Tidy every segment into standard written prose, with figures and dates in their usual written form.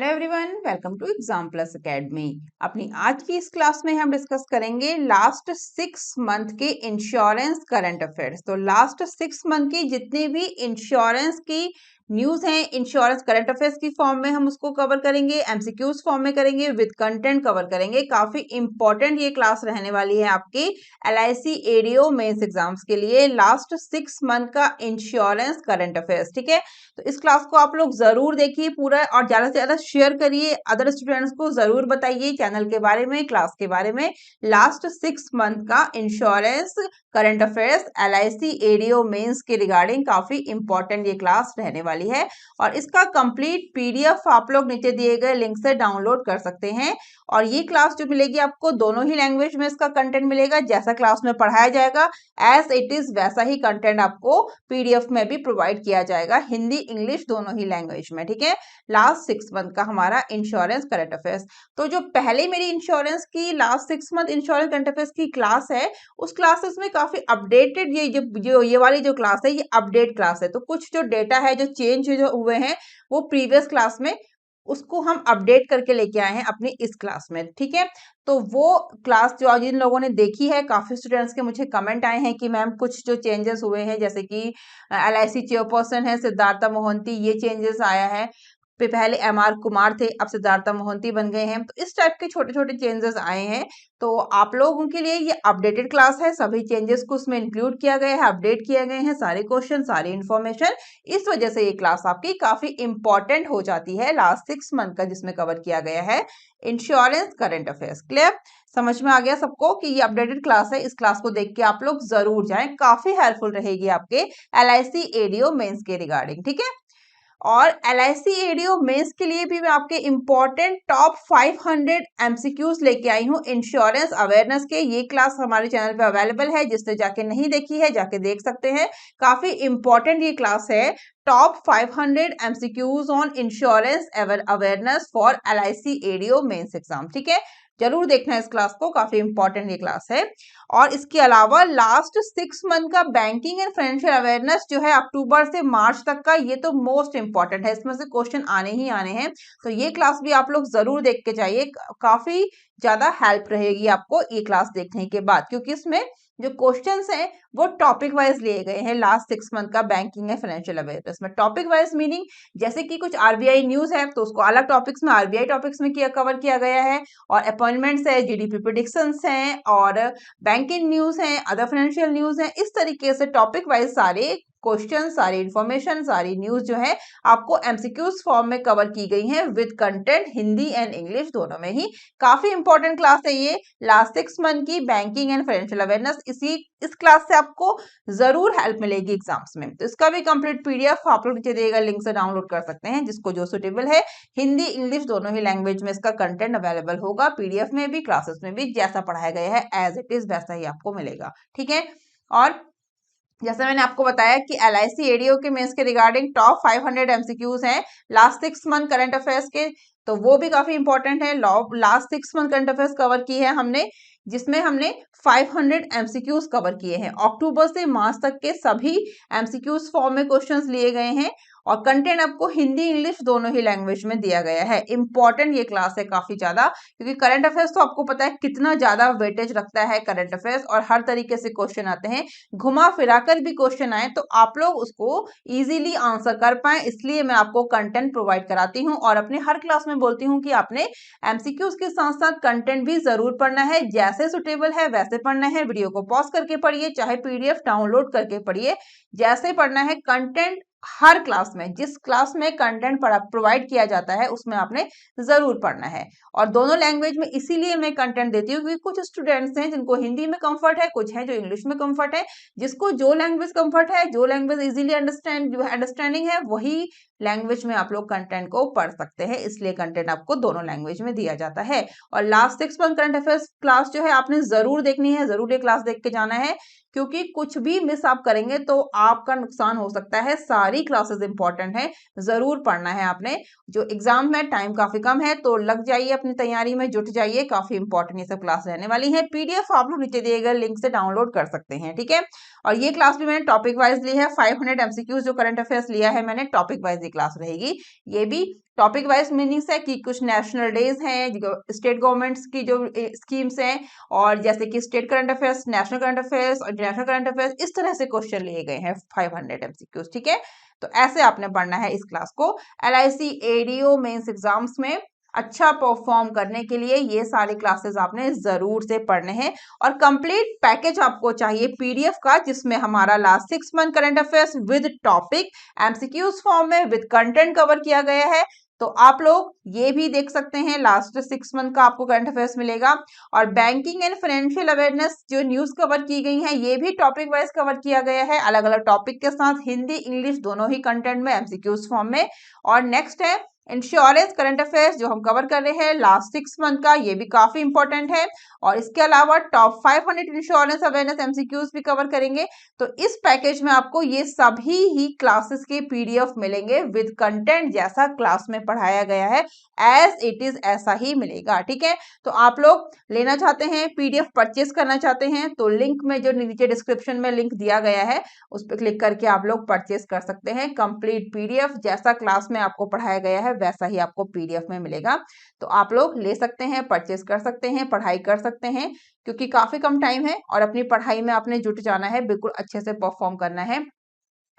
Hello everyone, welcome to exam plus academy. अपनी आज की इस क्लास में हम डिस्कस करेंगे लास्ट 6 मंथ के इंश्योरेंस करंट अफेयर्स। तो लास्ट 6 मंथ की जितनी भी इंश्योरेंस की न्यूज हैं, इंश्योरेंस करंट अफेयर्स की फॉर्म में हम उसको कवर करेंगे, एमसीक्यूज फॉर्म में करेंगे, विद कंटेंट कवर करेंगे। काफी इंपॉर्टेंट ये क्लास रहने वाली है आपकी LIC एडीओ मेंस एग्जाम्स के लिए। लास्ट 6 मंथ का इंश्योरेंस करंट अफेयर्स, ठीक है। तो इस क्लास को आप लोग जरूर देखिए पूरा, और ज्यादा से ज्यादा शेयर करिए, अदर स्टूडेंट्स को जरूर बताइए चैनल के बारे में, क्लास के बारे में। लास्ट 6 मंथ का insurance current affairs LIC ADO mains के रिगार्डिंग काफी इंपॉर्टेंट ये क्लास रहने वाली है। और इसका कंप्लीट PDF आप लोग नीचे दिए गए लिंक से डाउनलोड कर सकते हैं। और ये क्लास जो मिलेगी आपको दोनों ही लैंग्वेज में इसका कंटेंट मिलेगा। जैसा क्लास में पढ़ाया जाएगा एज इट इज वैसा ही कंटेंट आपको PDF में भी प्रोवाइड किया जाएगा, हिंदी इंग्लिश दोनों ही लैंग्वेज में, ठीक है। लास्ट 6 मंथ का हमारा इंश्योरेंस करंट अफेयर्स। तो जो पहले मेरी इंश्योरेंस की last 6 month insurance current affairs की क्लास है, उस क्लासेस में काफी अपडेटेड ये वाली जो क्लास है ये अपडेट क्लास है। तो कुछ जो डेटा है जो चेंज जो हुए हैं वो प्रीवियस क्लास में उसको हम अपडेट करके लेके आए हैं अपनी इस क्लास में, ठीक है। तो वो क्लास जो जिन लोगों ने देखी है, काफी स्टूडेंट्स के मुझे कमेंट आए हैं कि मैम कुछ जो चेंजेस हुए हैं, जैसे कि LIC चेयरपर्सन है सिद्धार्था मोहंती, ये चेंजेस आया है। पहले MR कुमार थे, अब सिद्धार्था मोहंती बन गए हैं। तो इस टाइप के छोटे छोटे चेंजेस आए हैं। तो आप लोगों के लिए ये अपडेटेड क्लास है, सभी चेंजेस को उसमें इंक्लूड किया गया है, अपडेट किए गए हैं सारे क्वेश्चन, सारी इंफॉर्मेशन। इस वजह से ये क्लास आपकी काफी इंपॉर्टेंट हो जाती है लास्ट 6 मंथ का, जिसमें कवर किया गया है इंश्योरेंस करंट अफेयर्स। क्लियर? समझ में आ गया सबको कि ये अपडेटेड क्लास है। इस क्लास को देख के आप लोग जरूर जाएं, काफी हेल्पफुल रहेगी आपके LIC एडीओ मेंस के रिगार्डिंग, ठीक है। और LIC एडीओ मेंस के लिए भी मैं आपके इंपॉर्टेंट टॉप 500 MCQs लेके आई हूँ इंश्योरेंस अवेयरनेस के। ये क्लास हमारे चैनल पे अवेलेबल है, जिसने जाके नहीं देखी है जाके देख सकते हैं। काफी इंपॉर्टेंट ये क्लास है, top 500 MCQs on insurance awareness for LIC ADO mains exam, ठीक है। जरूर देखना इस क्लास को, काफी इंपॉर्टेंट ये क्लास है। और इसके अलावा लास्ट 6 मंथ का बैंकिंग एंड फाइनेंशियल अवेयरनेस जो है अक्टूबर से मार्च तक का, ये तो मोस्ट इंपॉर्टेंट है, इसमें से क्वेश्चन आने ही आने हैं। तो ये क्लास भी आप लोग जरूर देख के जाइए, काफी ज्यादा हेल्प रहेगी आपको ये क्लास देखने के बाद, क्योंकि इसमें जो क्वेश्चंस हैं वो टॉपिक वाइज लिए गए हैं। लास्ट 6 मंथ का बैंकिंग एंड फाइनेंशियल अवेयरनेस में टॉपिक वाइज मीनिंग, जैसे कि कुछ RBI न्यूज है तो उसको अलग टॉपिक्स में RBI टॉपिक्स में कवर किया गया है, और अपॉइंटमेंट्स है, GDP प्रेडिक्शंस हैं, और बैंकिंग न्यूज है, अदर फाइनेंशियल न्यूज है। इस तरीके से टॉपिक वाइज सारे क्वेश्चन, सारी इंफॉर्मेशन, सारी न्यूज जो है आपको MCQs फॉर्म में कवर की गई है, with content Hindi and English दोनों में ही। काफी इंपॉर्टेंट क्लास है ये लास्ट 6 मंथ की बैंकिंग एंड फाइनेंशियल अवेयरनेस। इस क्लास से आपको जरूर हेल्प मिलेगी एग्जाम्स में। तो इसका भी कंप्लीट PDF आप लोग नीचे दिए गए लिंक से डाउनलोड कर सकते हैं, जिसको जो सुटेबल है। हिंदी इंग्लिश दोनों ही लैंग्वेज में इसका कंटेंट अवेलेबल होगा, PDF में भी क्लासेस में भी। जैसा पढ़ाया गया है एज इट इज वैसा ही आपको मिलेगा, ठीक है। और जैसे मैंने आपको बताया कि LIC एडीओ के मेंस के रिगार्डिंग टॉप 500 MCQs हैं लास्ट 6 मंथ करंट अफेयर्स के, तो वो भी काफी इंपॉर्टेंट है। Last 6 month current affairs cover की है हमने, जिसमें हमने 500 MCQs कवर किए हैं। अक्टूबर से मार्च तक के सभी MCQs फॉर्म में क्वेश्चंस लिए गए हैं, और कंटेंट आपको हिंदी इंग्लिश दोनों ही लैंग्वेज में दिया गया है। इंपॉर्टेंट ये क्लास है काफी ज्यादा, क्योंकि करंट अफेयर्स तो आपको पता है कितना ज्यादा वेटेज रखता है करंट अफेयर्स, और हर तरीके से क्वेश्चन आते हैं, घुमा फिरा कर भी क्वेश्चन आए तो आप लोग उसको इजीली आंसर कर पाए, इसलिए मैं आपको कंटेंट प्रोवाइड कराती हूँ। और अपने हर क्लास में बोलती हूँ कि आपने MCQs के साथ साथ कंटेंट भी जरूर पढ़ना है, जैसे सुटेबल है वैसे पढ़ना है। वीडियो को पॉज करके पढ़िए, चाहे PDF डाउनलोड करके पढ़िए, जैसे पढ़ना है। कंटेंट हर क्लास में, जिस क्लास में कंटेंट प्रोवाइड किया जाता है उसमें आपने जरूर पढ़ना है। और दोनों लैंग्वेज में इसीलिए मैं कंटेंट देती हूँ, क्योंकि कुछ स्टूडेंट्स हैं जिनको हिंदी में कंफर्ट है, कुछ हैं जो इंग्लिश में कंफर्ट है। जिसको जो लैंग्वेज कंफर्ट है, जो लैंग्वेज इजीली अंडरस्टैंडिंग है, वही लैंग्वेज में आप लोग कंटेंट को पढ़ सकते हैं, इसलिए कंटेंट आपको दोनों लैंग्वेज में दिया जाता है। और last 6 month current affairs class जो है आपने जरूर देखनी है, जरूर ये क्लास देख के जाना है, क्योंकि कुछ भी मिस आप करेंगे तो आपका नुकसान हो सकता है। सारी क्लासेस इंपॉर्टेंट है, जरूर पढ़ना है आपने। जो एग्जाम में टाइम काफी कम है, तो लग जाइए अपनी तैयारी में, जुट जाइए, काफी इंपॉर्टेंट ये सब क्लास रहने वाली है। PDF आप लोग नीचे दिए गए लिंक से डाउनलोड कर सकते हैं, ठीक है। और ये क्लास भी मैंने टॉपिक वाइज ली है, 500 MCQs जो करंट अफेयर्स लिया है मैंने टॉपिक वाइज ये क्लास रहेगी। ये भी टॉपिक वाइज मीनिंग्स है कि कुछ नेशनल डेज हैं, स्टेट गवर्नमेंट्स की जो स्कीम्स हैं, और जैसे कि state current affairs, national current affairs और इंटरनेशनल करंट अफेयर्स, इस तरह से क्वेश्चन लिए गए हैं 500 MCQs। ठीक है, तो ऐसे आपने पढ़ना है इस क्लास को। LIC ADO मेंस एग्जाम्स में अच्छा परफॉर्म करने के लिए ये सारी क्लासेस आपने जरूर से पढ़ने हैं। और कंप्लीट पैकेज आपको चाहिए PDF का, जिसमें हमारा last 6 month current affairs with topic MCQs form में विद कंटेंट कवर किया गया है। तो आप लोग ये भी देख सकते हैं, लास्ट 6 मंथ का आपको करंट अफेयर्स मिलेगा। और बैंकिंग एंड फाइनेंशियल अवेयरनेस जो न्यूज कवर की गई है, ये भी टॉपिक वाइज कवर किया गया है, अलग अलग टॉपिक के साथ, हिंदी इंग्लिश दोनों ही कंटेंट में, MCQs फॉर्म में। और नेक्स्ट है इंश्योरेंस करंट अफेयर्स जो हम कवर कर रहे हैं लास्ट 6 मंथ का, ये भी काफी इंपॉर्टेंट है। और इसके अलावा टॉप 500 इंश्योरेंस अवेयरनेस MCQs भी कवर करेंगे। तो इस पैकेज में आपको ये सभी ही क्लासेस के PDF मिलेंगे विद कंटेंट, जैसा क्लास में पढ़ाया गया है एज इट इज ऐसा ही मिलेगा। ठीक है, तो आप लोग लेना चाहते हैं, PDF परचेस करना चाहते हैं, तो लिंक में जो नीचे डिस्क्रिप्शन में लिंक दिया गया है उस पर क्लिक करके आप लोग परचेस कर सकते हैं। कंप्लीट PDF जैसा क्लास में आपको पढ़ाया गया है वैसा ही आपको PDF में मिलेगा। तो आप लोग ले सकते हैं, परचेस कर सकते हैं, पढ़ाई कर सकते हैं, क्योंकि काफी कम टाइम है और अपनी पढ़ाई में आपने जुट जाना है, बिल्कुल अच्छे से परफॉर्म करना है।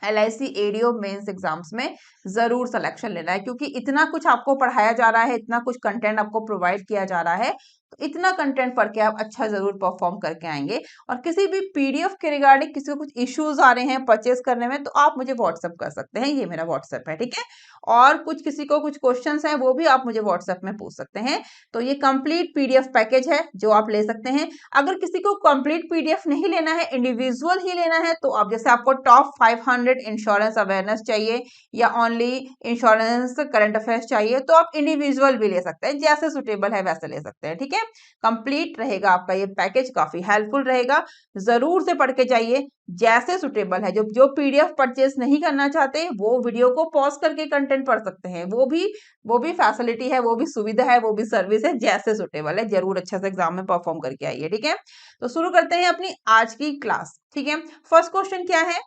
LIC ADO मेंस एग्जाम्स में जरूर सिलेक्शन लेना है, क्योंकि इतना कुछ आपको पढ़ाया जा रहा है, इतना कुछ कंटेंट आपको प्रोवाइड किया जा रहा है, तो इतना कंटेंट पढ़ के आप अच्छा जरूर परफॉर्म करके आएंगे। और किसी भी PDF के रिगार्डिंग किसी को कुछ इश्यूज आ रहे हैं परचेस करने में, तो आप मुझे व्हाट्सएप कर सकते हैं, ये मेरा व्हाट्सएप है। ठीक है, और कुछ किसी को कुछ क्वेश्चंस हैं वो भी आप मुझे व्हाट्सएप में पूछ सकते हैं। तो ये कंप्लीट PDF पैकेज है जो आप ले सकते हैं। अगर किसी को कंप्लीट PDF नहीं लेना है, इंडिविजुअल ही लेना है, तो आप जैसे आपको टॉप 500 इंश्योरेंस अवेयरनेस चाहिए या ओनली इंश्योरेंस करंट अफेयर्स चाहिए, तो आप इंडिविजुअल भी ले सकते हैं, जैसे सुटेबल है वैसे ले सकते हैं। ठीक है, कंप्लीट रहेगा आपका ये पैकेज, काफी हेल्पफुल रहेगा, जरूर से पढ़ के जाइए, जैसे सुटेबल है। जो PDF परचेस नहीं करना चाहते वो वीडियो को पॉज करके कंटेंट पढ़ सकते हैं, वो भी फैसिलिटी है, वो भी सुविधा है, वो भी सर्विस है, जैसे सुटेबल है। जरूर अच्छे से एग्जाम में परफॉर्म करके आइए। ठीक है, तो शुरू करते हैं अपनी आज की क्लास। ठीक है, फर्स्ट क्वेश्चन क्या है?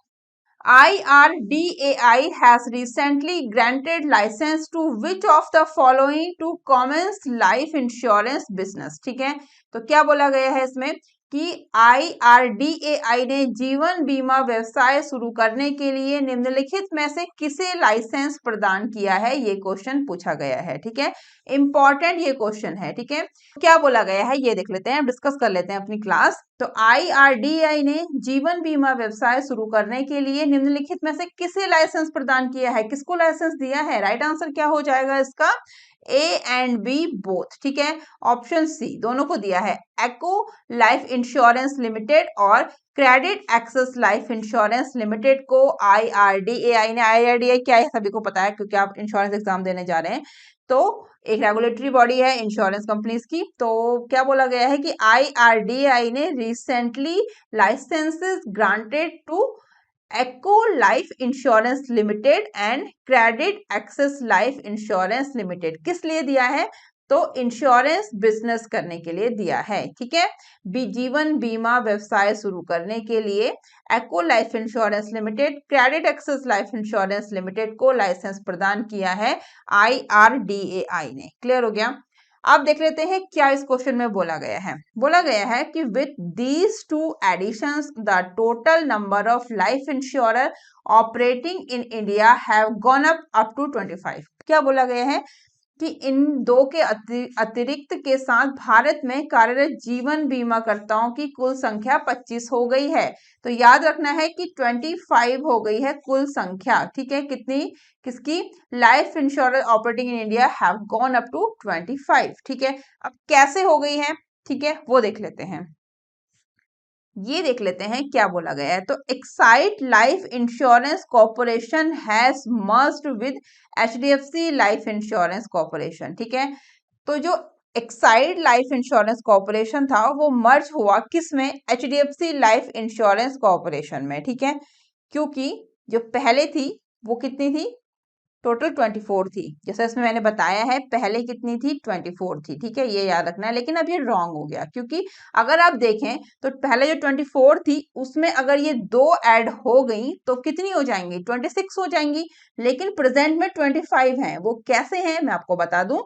IRDAI has recently granted license to which of the following to commence life insurance business? ठीक है, तो क्या बोला गया है इसमें कि IRDAI ने जीवन बीमा व्यवसाय शुरू करने के लिए निम्नलिखित में से किसे लाइसेंस प्रदान किया है, ये क्वेश्चन पूछा गया है। ठीक है, इंपॉर्टेंट ये क्वेश्चन है। ठीक है, क्या बोला गया है ये देख लेते हैं, डिस्कस कर लेते हैं अपनी क्लास। तो IRDAI ने जीवन बीमा व्यवसाय शुरू करने के लिए निम्नलिखित में से किसे लाइसेंस प्रदान किया है, किसको लाइसेंस दिया है? राइट आंसर क्या हो जाएगा इसका? A and B both. ठीक है, ऑप्शन C दोनों को दिया है, एको लाइफ इंश्योरेंस लिमिटेड और credit access life insurance limited को IRDAI ने, IRDAI क्या है सभी को पता है क्योंकि आप इंश्योरेंस एग्जाम देने जा रहे हैं, तो एक रेगुलेटरी बॉडी है इंश्योरेंस कंपनीज की। तो क्या बोला गया है कि IRDAI ने recently licenses granted to Acko life insurance limited and credit access life insurance limited. किस लिए दिया है? तो इंश्योरेंस बिजनेस करने के लिए दिया है। ठीक है, जीवन बीमा व्यवसाय शुरू करने के लिए Acko life insurance limited, credit access life insurance limited को लाइसेंस प्रदान किया है IRDAI ने। क्लियर हो गया? अब देख लेते हैं क्या इस क्वेश्चन में बोला गया है। बोला गया है कि with these two additions the total number of life insurer operating in India have gone up to 25। क्या बोला गया है कि इन दो के अतिरिक्त के साथ भारत में कार्यरत जीवन बीमाकर्ताओं की कुल संख्या 25 हो गई है। तो याद रखना है कि 25 हो गई है कुल संख्या। ठीक है, कितनी? किसकी? Life insurance operating in India have gone up to 25। ठीक है, अब कैसे हो गई है, ठीक है, वो देख लेते हैं। ये देख लेते हैं क्या बोला गया है। तो Exide life Insurance corporation has merged with HDFC life Insurance corporation. ठीक है, तो जो एक्साइड लाइफ इंश्योरेंस कॉर्पोरेशन था वो मर्ज हुआ किसमें? HDFC लाइफ इंश्योरेंस कॉर्पोरेशन में। ठीक है, क्योंकि जो पहले थी वो कितनी थी? टोटल 24 थी, जैसे इसमें मैंने बताया है पहले कितनी थी 24 थी, ठीक है, ये याद रखना है। लेकिन अब ये रॉन्ग हो गया, क्योंकि अगर आप देखें तो पहले जो 24 थी उसमें अगर ये 2 ऐड हो गई तो कितनी हो जाएंगी, 26 हो जाएंगी। लेकिन प्रेजेंट में 25 है, वो कैसे हैं मैं आपको बता दूं।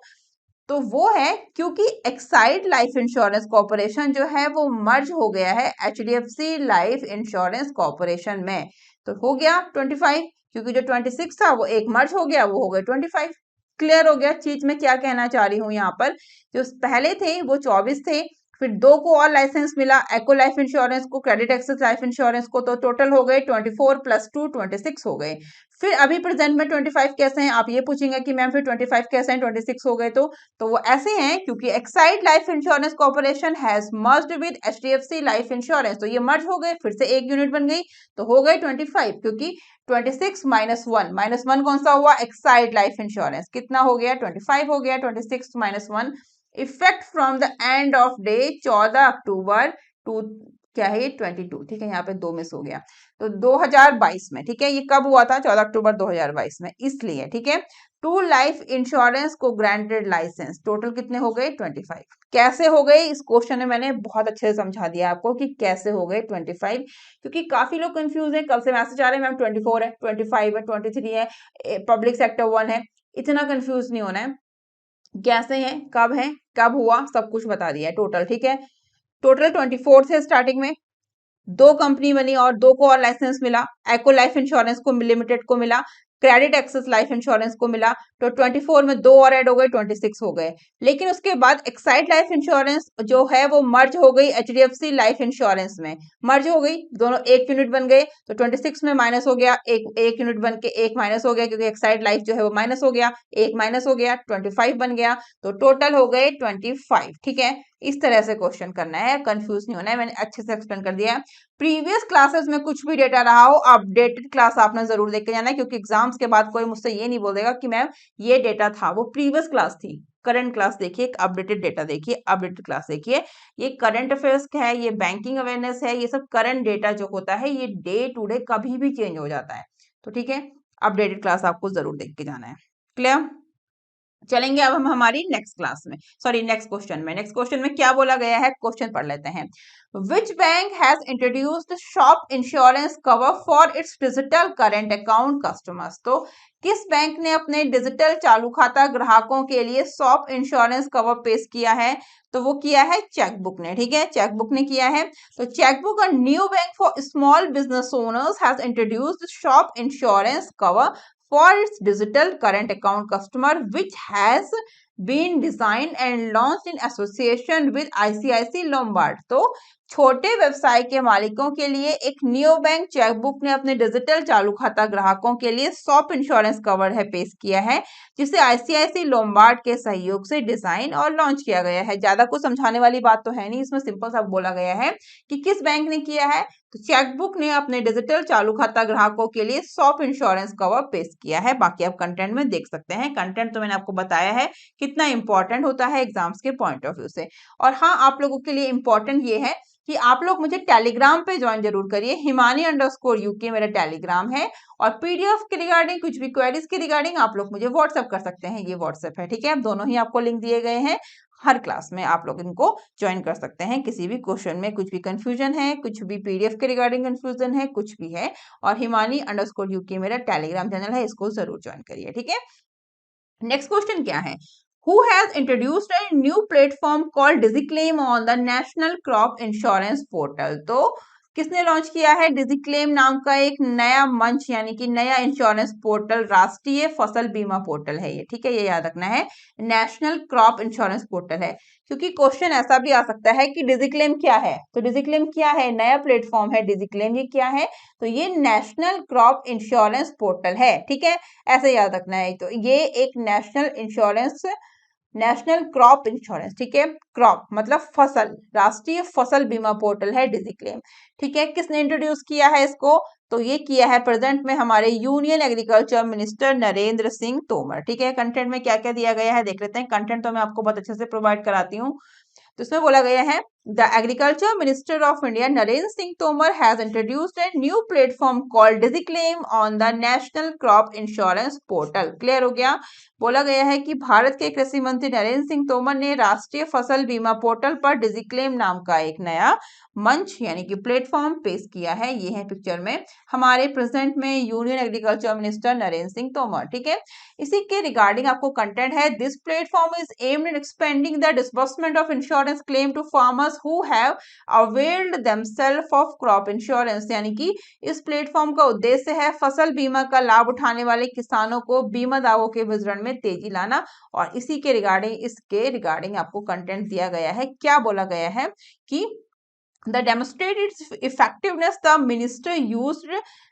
तो वो है क्योंकि एक्साइड लाइफ इंश्योरेंस कॉर्पोरेशन जो है वो मर्ज हो गया है HDFC लाइफ इंश्योरेंस कॉर्पोरेशन में। तो हो गया 25, क्योंकि जो 26 था वो एक मर्ज हो गया, वो हो गया 25। क्लियर हो गया चीज मैं क्या कहना चाह रही हूँ यहाँ पर। जो पहले थे वो 24 थे, फिर 2 को और लाइसेंस मिला, एको लाइफ इंश्योरेंस को, क्रेडिट एक्सेस लाइफ इंश्योरेंस को, तो टोटल हो गए 24 + 2 26 हो गए। फिर अभी प्रेजेंट में 25 कैसे हैं, आप ये पूछेंगे कि मैम फिर 25 कैसे हैं 26 हो गए। तो वो ऐसे हैं क्योंकि Exide life Insurance corporation has merged with HDFC life Insurance, तो ये मर्ज हो गए, फिर से एक यूनिट बन गई, तो हो गए 25, क्योंकि 26 - 1 कौन सा हुआ, एक्साइड लाइफ इंश्योरेंस, कितना हो गया 25 हो गया, 26 - 1 effect from the end of day 14 October to, क्या है ये 22, ठीक है, यहाँ पे 2 मिस हो गया, तो 2022 में, ठीक है, ये कब हुआ था 14 अक्टूबर 2022 में, इसलिए, ठीक है। 2 लाइफ इंश्योरेंस को ग्रांटेड लाइसेंस, टोटल कितने हो गए 25। कैसे हो गए, इस क्वेश्चन में मैंने बहुत अच्छे से समझा दिया आपको कि कैसे हो गए 25, क्योंकि काफी लोग कंफ्यूज हैं, कल से मैसेज आ रहे हैं मैम 24 है, 25 है, 23 है, पब्लिक सेक्टर 1 है, इतना कंफ्यूज नहीं होना है। कैसे है, कब हुआ, सब कुछ बता दिया है टोटल, ठीक है। टोटल 24 थे स्टार्टिंग में, 2 कंपनी बनी और 2 को और लाइसेंस मिला, एको लाइफ इंश्योरेंस को लिमिटेड को मिला, क्रेडिट एक्सेस लाइफ इंश्योरेंस को मिला, तो 24 में 2 और ऐड हो गए, 26 हो गए। लेकिन उसके बाद एक्साइड लाइफ इंश्योरेंस जो है वो मर्ज हो गई HDFC लाइफ इंश्योरेंस में, मर्ज हो गई, दोनों एक यूनिट बन गए, तो 26 में माइनस हो गया, एक यूनिट बन के एक माइनस हो गया, क्योंकि एक्साइड लाइफ जो है वो माइनस हो गया, एक माइनस हो गया, 25 बन गया, तो टोटल हो गए 25, ठीक है। इस तरह से क्वेश्चन करना है, कंफ्यूज नहीं होना है, मैंने अच्छे से एक्सप्लेन कर दिया है। प्रीवियस क्लासेस में कुछ भी डेटा रहा हो, अपडेटेड क्लास आपने जरूर देख के जाना है, क्योंकि एग्जाम्स के बाद कोई मुझसे ये नहीं बोल देगा कि मैम ये डेटा था, वो प्रीवियस क्लास थी। करंट क्लास देखिए, अपडेटेड डेटा देखिए, अपडेटेड क्लास देखिए। ये करंट अफेयर्स है, ये बैंकिंग अवेयरनेस है, ये सब करंट डेटा जो होता है ये डे टू डे कभी भी चेंज हो जाता है, तो ठीक है, अपडेटेड क्लास आपको जरूर देख के जाना है। क्लियर, चलेंगे अब हम हमारी नेक्स्ट क्लास में, सॉरी नेक्स्ट क्वेश्चन में। नेक्स्ट क्वेश्चन में क्या बोला गया है, क्वेश्चन पढ़ लेते हैं। Which bank has introduced shop insurance cover for its digital current account customers, तो किस बैंक ने अपने डिजिटल चालू खाता ग्राहकों के लिए शॉप इंश्योरेंस कवर पेश किया है, तो वो किया है चेकबुक ने, ठीक है, चेकबुक ने किया है। तो chequebook, a new bank for small business owners, has introduced shop insurance cover for its digital current account customer, which has been designed and launched in association with ICICI Lombard। तो छोटे व्यवसाय के मालिकों के लिए एक नियो बैंक चेकबुक ने अपने डिजिटल चालू खाता ग्राहकों के लिए शॉप इंश्योरेंस कवर है पेश किया है, जिसे ICICI लोम्बार्ड के सहयोग से डिजाइन और लॉन्च किया गया है। ज्यादा कुछ समझाने वाली बात तो है नहीं, इसमें सिंपल सा बोला गया है कि किस बैंक ने किया है, तो चेकबुक ने अपने डिजिटल चालू खाता ग्राहकों के लिए शॉप इंश्योरेंस कवर पेश किया है। बाकी आप कंटेंट में देख सकते हैं, कंटेंट तो मैंने आपको बताया है कितना इंपॉर्टेंट होता है एग्जाम्स के पॉइंट ऑफ व्यू से। और हाँ, आप लोगों के लिए इंपॉर्टेंट ये है कि आप लोग मुझे टेलीग्राम पे ज्वाइन जरूर करिए, हिमानी_UK मेरा टेलीग्राम है, और PDF के रिगार्डिंग कुछ भी क्वेरीज के रिगार्डिंग आप लोग मुझे व्हाट्सएप कर सकते हैं, ये व्हाट्सएप है, ठीक है, दोनों ही आपको लिंक दिए गए हैं। हर क्लास में आप लोग इनको ज्वाइन कर सकते हैं, किसी भी क्वेश्चन में कुछ भी कंफ्यूजन है, कुछ भी PDF के रिगार्डिंग कंफ्यूजन है, कुछ भी है, और हिमानी_UK मेरा टेलीग्राम चैनल है, इसको जरूर ज्वाइन करिए, ठीक है। नेक्स्ट क्वेश्चन क्या है, Who has introduced a new platform called DigiClaim on the National Crop Insurance Portal? तो किसने लॉन्च किया है, डिजिक्लेम नाम का एक नया मंच, यानी कि नया इंश्योरेंस पोर्टल, राष्ट्रीय फसल बीमा पोर्टल है ये, ठीक है, ये याद रखना है, नेशनल क्रॉप इंश्योरेंस पोर्टल है। क्योंकि क्वेश्चन ऐसा भी आ सकता है कि डिजिक्लेम क्या है, तो डिजिक्लेम क्या है, नया प्लेटफॉर्म है डिजिक्लेम, ये क्या है, तो ये नेशनल क्रॉप इंश्योरेंस पोर्टल है, ठीक है, ऐसे याद रखना है। तो ये एक नेशनल क्रॉप इंश्योरेंस, ठीक है, क्रॉप मतलब फसल, राष्ट्रीय फसल बीमा पोर्टल है डिजिक्लेम, ठीक है। किसने इंट्रोड्यूस किया है इसको, तो ये किया है प्रेजेंट में हमारे union agriculture minister Narendra Singh Tomar, ठीक है। कंटेंट में क्या क्या दिया गया है देख लेते हैं, कंटेंट तो मैं आपको बहुत अच्छे से प्रोवाइड कराती हूँ। तो इसमें बोला गया है The Agriculture Minister of India, Narendra Singh Tomar, has introduced a new platform called DigiClaim on the National Crop Insurance Portal. Clear हो गया? बोला गया है कि भारत के कृषि मंत्री नरेंद्र सिंह तोमर ने राष्ट्रीय फसल बीमा पोर्टल पर डिजिक्लेम नाम का एक नया मंच यानी कि प्लेटफॉर्म पेश किया है। ये है पिक्चर में हमारे प्रेजेंट में union agriculture minister Narendra Singh Tomar. ठीक है, इसी के रिगार्डिंग आपको कंटेंट है, this platform is aimed at expending the disbursement of insurance claim to farmers who have availed themselves of crop insurance. यानी कि इस प्लेटफॉर्म का उद्देश्य है फसल बीमा का लाभ उठाने वाले किसानों को बीमा दावों के वितरण में तेजी लाना। और इसी के रिगार्डिंग आपको कंटेंट दिया गया है। क्या बोला गया है कि the demonstrated its effectiveness, the minister used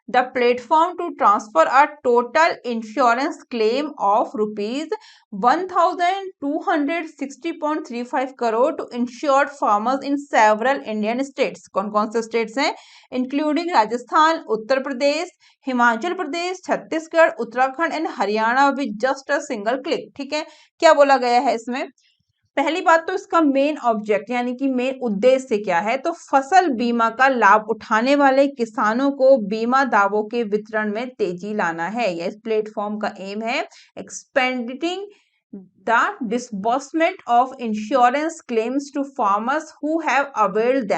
the platform to transfer a total insurance claim of rupees 1260.35 crore to insured farmers in several Indian states. कौन कौन से states हैं? Including Rajasthan, Uttar Pradesh, Himachal Pradesh, Chhattisgarh, Uttarakhand and Haryana with just a single click. ठीक है, क्या बोला गया है इसमें? पहली बात तो इसका मेन ऑब्जेक्ट यानी कि मेन उद्देश्य क्या है, तो फसल बीमा का लाभ उठाने वाले किसानों को बीमा दावों के वितरण में तेजी लाना है। यह इस प्लेटफॉर्म का एम है expending the disbursement of insurance claims to farmers who have availed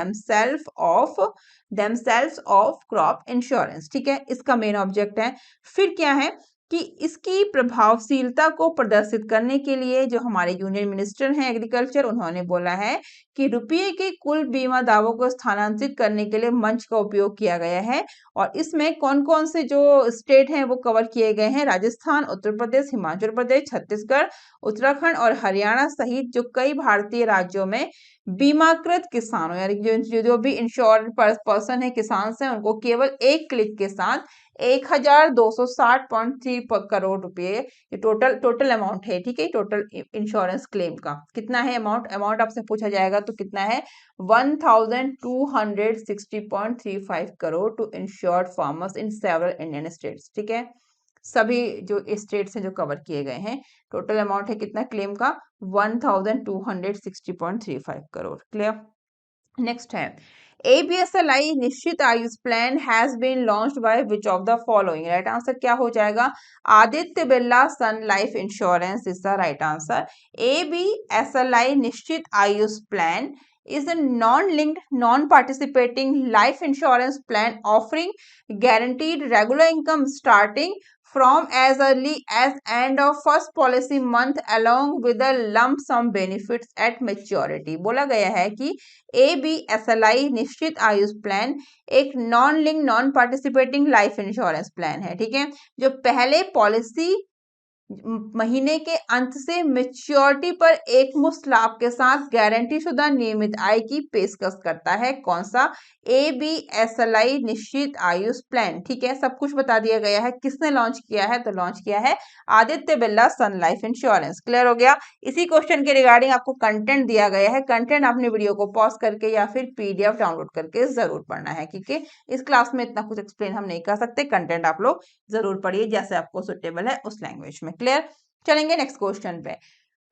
themselves of crop insurance. ठीक है, इसका मेन ऑब्जेक्ट है। फिर क्या है कि इसकी प्रभावशीलता को प्रदर्शित करने के लिए जो हमारे यूनियन मिनिस्टर हैं एग्रीकल्चर, उन्होंने बोला है कि रुपये के कुल बीमा दावों को स्थानांतरित करने के लिए मंच का उपयोग किया गया है। और इसमें कौन कौन से जो स्टेट हैं वो कवर किए गए हैं, राजस्थान, उत्तर प्रदेश, हिमाचल प्रदेश, छत्तीसगढ़, उत्तराखंड और हरियाणा सहित जो कई भारतीय राज्यों में बीमाकृत किसानों यानी जो भी इंश्योर्ड पर्सन है, किसान से, उनको केवल एक क्लिक के साथ 1260.3 करोड़ रुपए ये टोटल अमाउंट है। ठीक है, टोटल इंश्योरेंस क्लेम का कितना है अमाउंट आपसे पूछा जाएगा तो कितना है 1260.35 crore to insured farmers in several Indian states. ठीक है, सभी जो स्टेट्स हैं जो कवर किए गए हैं, टोटल अमाउंट है कितना क्लेम का 1260.35 करोड़। क्लियर? नेक्स्ट है ABSLI Nishchit Aayush plan has been launched by which of the following. Right answer क्या हो जाएगा? Aditya Birla Sun Life insurance is the right answer. ABSLI Nishchit Aayush plan is a non-linked, non-participating life insurance plan offering guaranteed regular income starting from as early as end of first policy month along with the lump sum benefits at maturity। बोला गया है कि ABSLI Nishchit Aayush plan एक non link non participating life insurance plan है। ठीक है, जो पहले पॉलिसी महीने के अंत से मेच्योरिटी पर एक मुश्त लाभ के साथ गारंटी शुदा नियमित आय की पेशकश करता है। कौन सा? ABSLI Nishchit Aayush plan. ठीक है, सब कुछ बता दिया गया है। किसने लॉन्च किया है? तो लॉन्च किया है Aditya Birla Sun Life insurance. Clear हो गया? इसी क्वेश्चन के रिगार्डिंग आपको कंटेंट दिया गया है। कंटेंट आपने वीडियो को पॉज करके या फिर PDF डाउनलोड करके जरूर पढ़ना है, क्योंकि इस क्लास में इतना कुछ एक्सप्लेन हम नहीं कर सकते। कंटेंट आप लोग जरूर पढ़िए जैसे आपको सुटेबल है उस लैंग्वेज में। क्लियर? चलेंगे नेक्स्ट क्वेश्चन पे।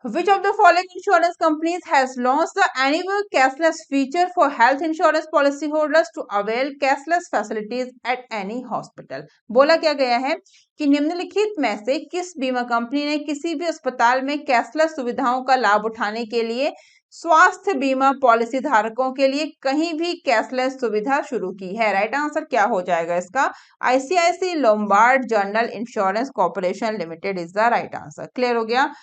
Which of the following insurance companies has launched the annual cashless feature for health insurance policyholders to avail cashless facilities at any hospital? बोला क्या गया है कि निम्नलिखित में से किस बीमा कंपनी ने किसी भी अस्पताल में कैशलेस सुविधाओं का लाभ उठाने के लिए स्वास्थ्य बीमा पॉलिसी धारकों के लिए कहीं भी कैशलेस सुविधा शुरू की है? राइट आंसर क्या हो जाएगा इसका? ICICI Lombard general insurance Corporation limited is the right answer. Clear हो गया?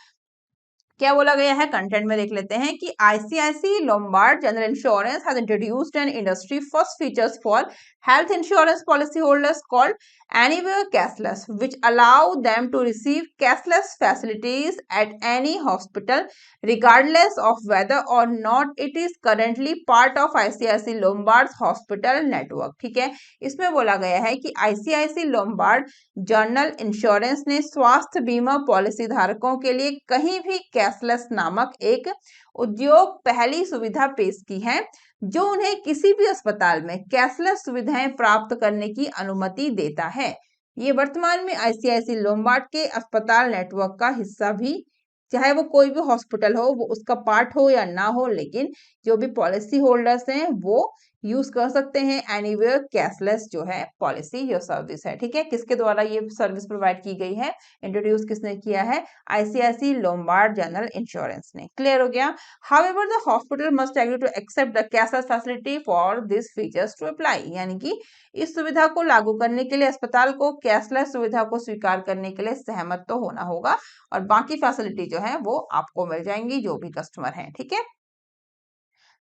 क्या बोला गया है कंटेंट में देख लेते हैं कि ICICI Lombard general insurance has introduced an industry first features for health insurance policyholders called anywhere cashless, which allow them to receive cashless facilities at any hospital regardless of whether or not it is currently part of ICICI Lombard's hospital network। ठीक है, इसमें बोला गया है कि ICICI Lombard general insurance ने स्वास्थ्य बीमा पॉलिसी धारकों के लिए कहीं भी कैशलेस नामक एक उद्योग पहली सुविधा पेश की है जो उन्हें किसी भी अस्पताल में कैशलेस सुविधाएं प्राप्त करने की अनुमति देता है। ये वर्तमान में ICICI लोम्बार्ड के अस्पताल नेटवर्क का हिस्सा भी चाहे वो कोई भी हॉस्पिटल हो, वो उसका पार्ट हो या ना हो, लेकिन जो भी पॉलिसी होल्डर्स हैं वो यूज कर सकते हैं एनीवेयर कैशलेस जो है पॉलिसी या सर्विस है। ठीक है, किसके द्वारा ये सर्विस प्रोवाइड की गई है, इंट्रोड्यूस किसने किया है, आईसीआईसी लोम्बार्ड जनरल इंश्योरेंस ने। क्लियर हो गया। However the hospital must agree to accept the cashless facility for this features to apply, यानी कि इस सुविधा को लागू करने के लिए अस्पताल को कैशलेस सुविधा को स्वीकार करने के लिए सहमत तो होना होगा, और बाकी फैसिलिटी जो है वो आपको मिल जाएंगी जो भी कस्टमर हैं। ठीक है,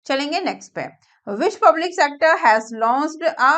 चलेंगे नेक्स्ट पे। Which public sector has launched a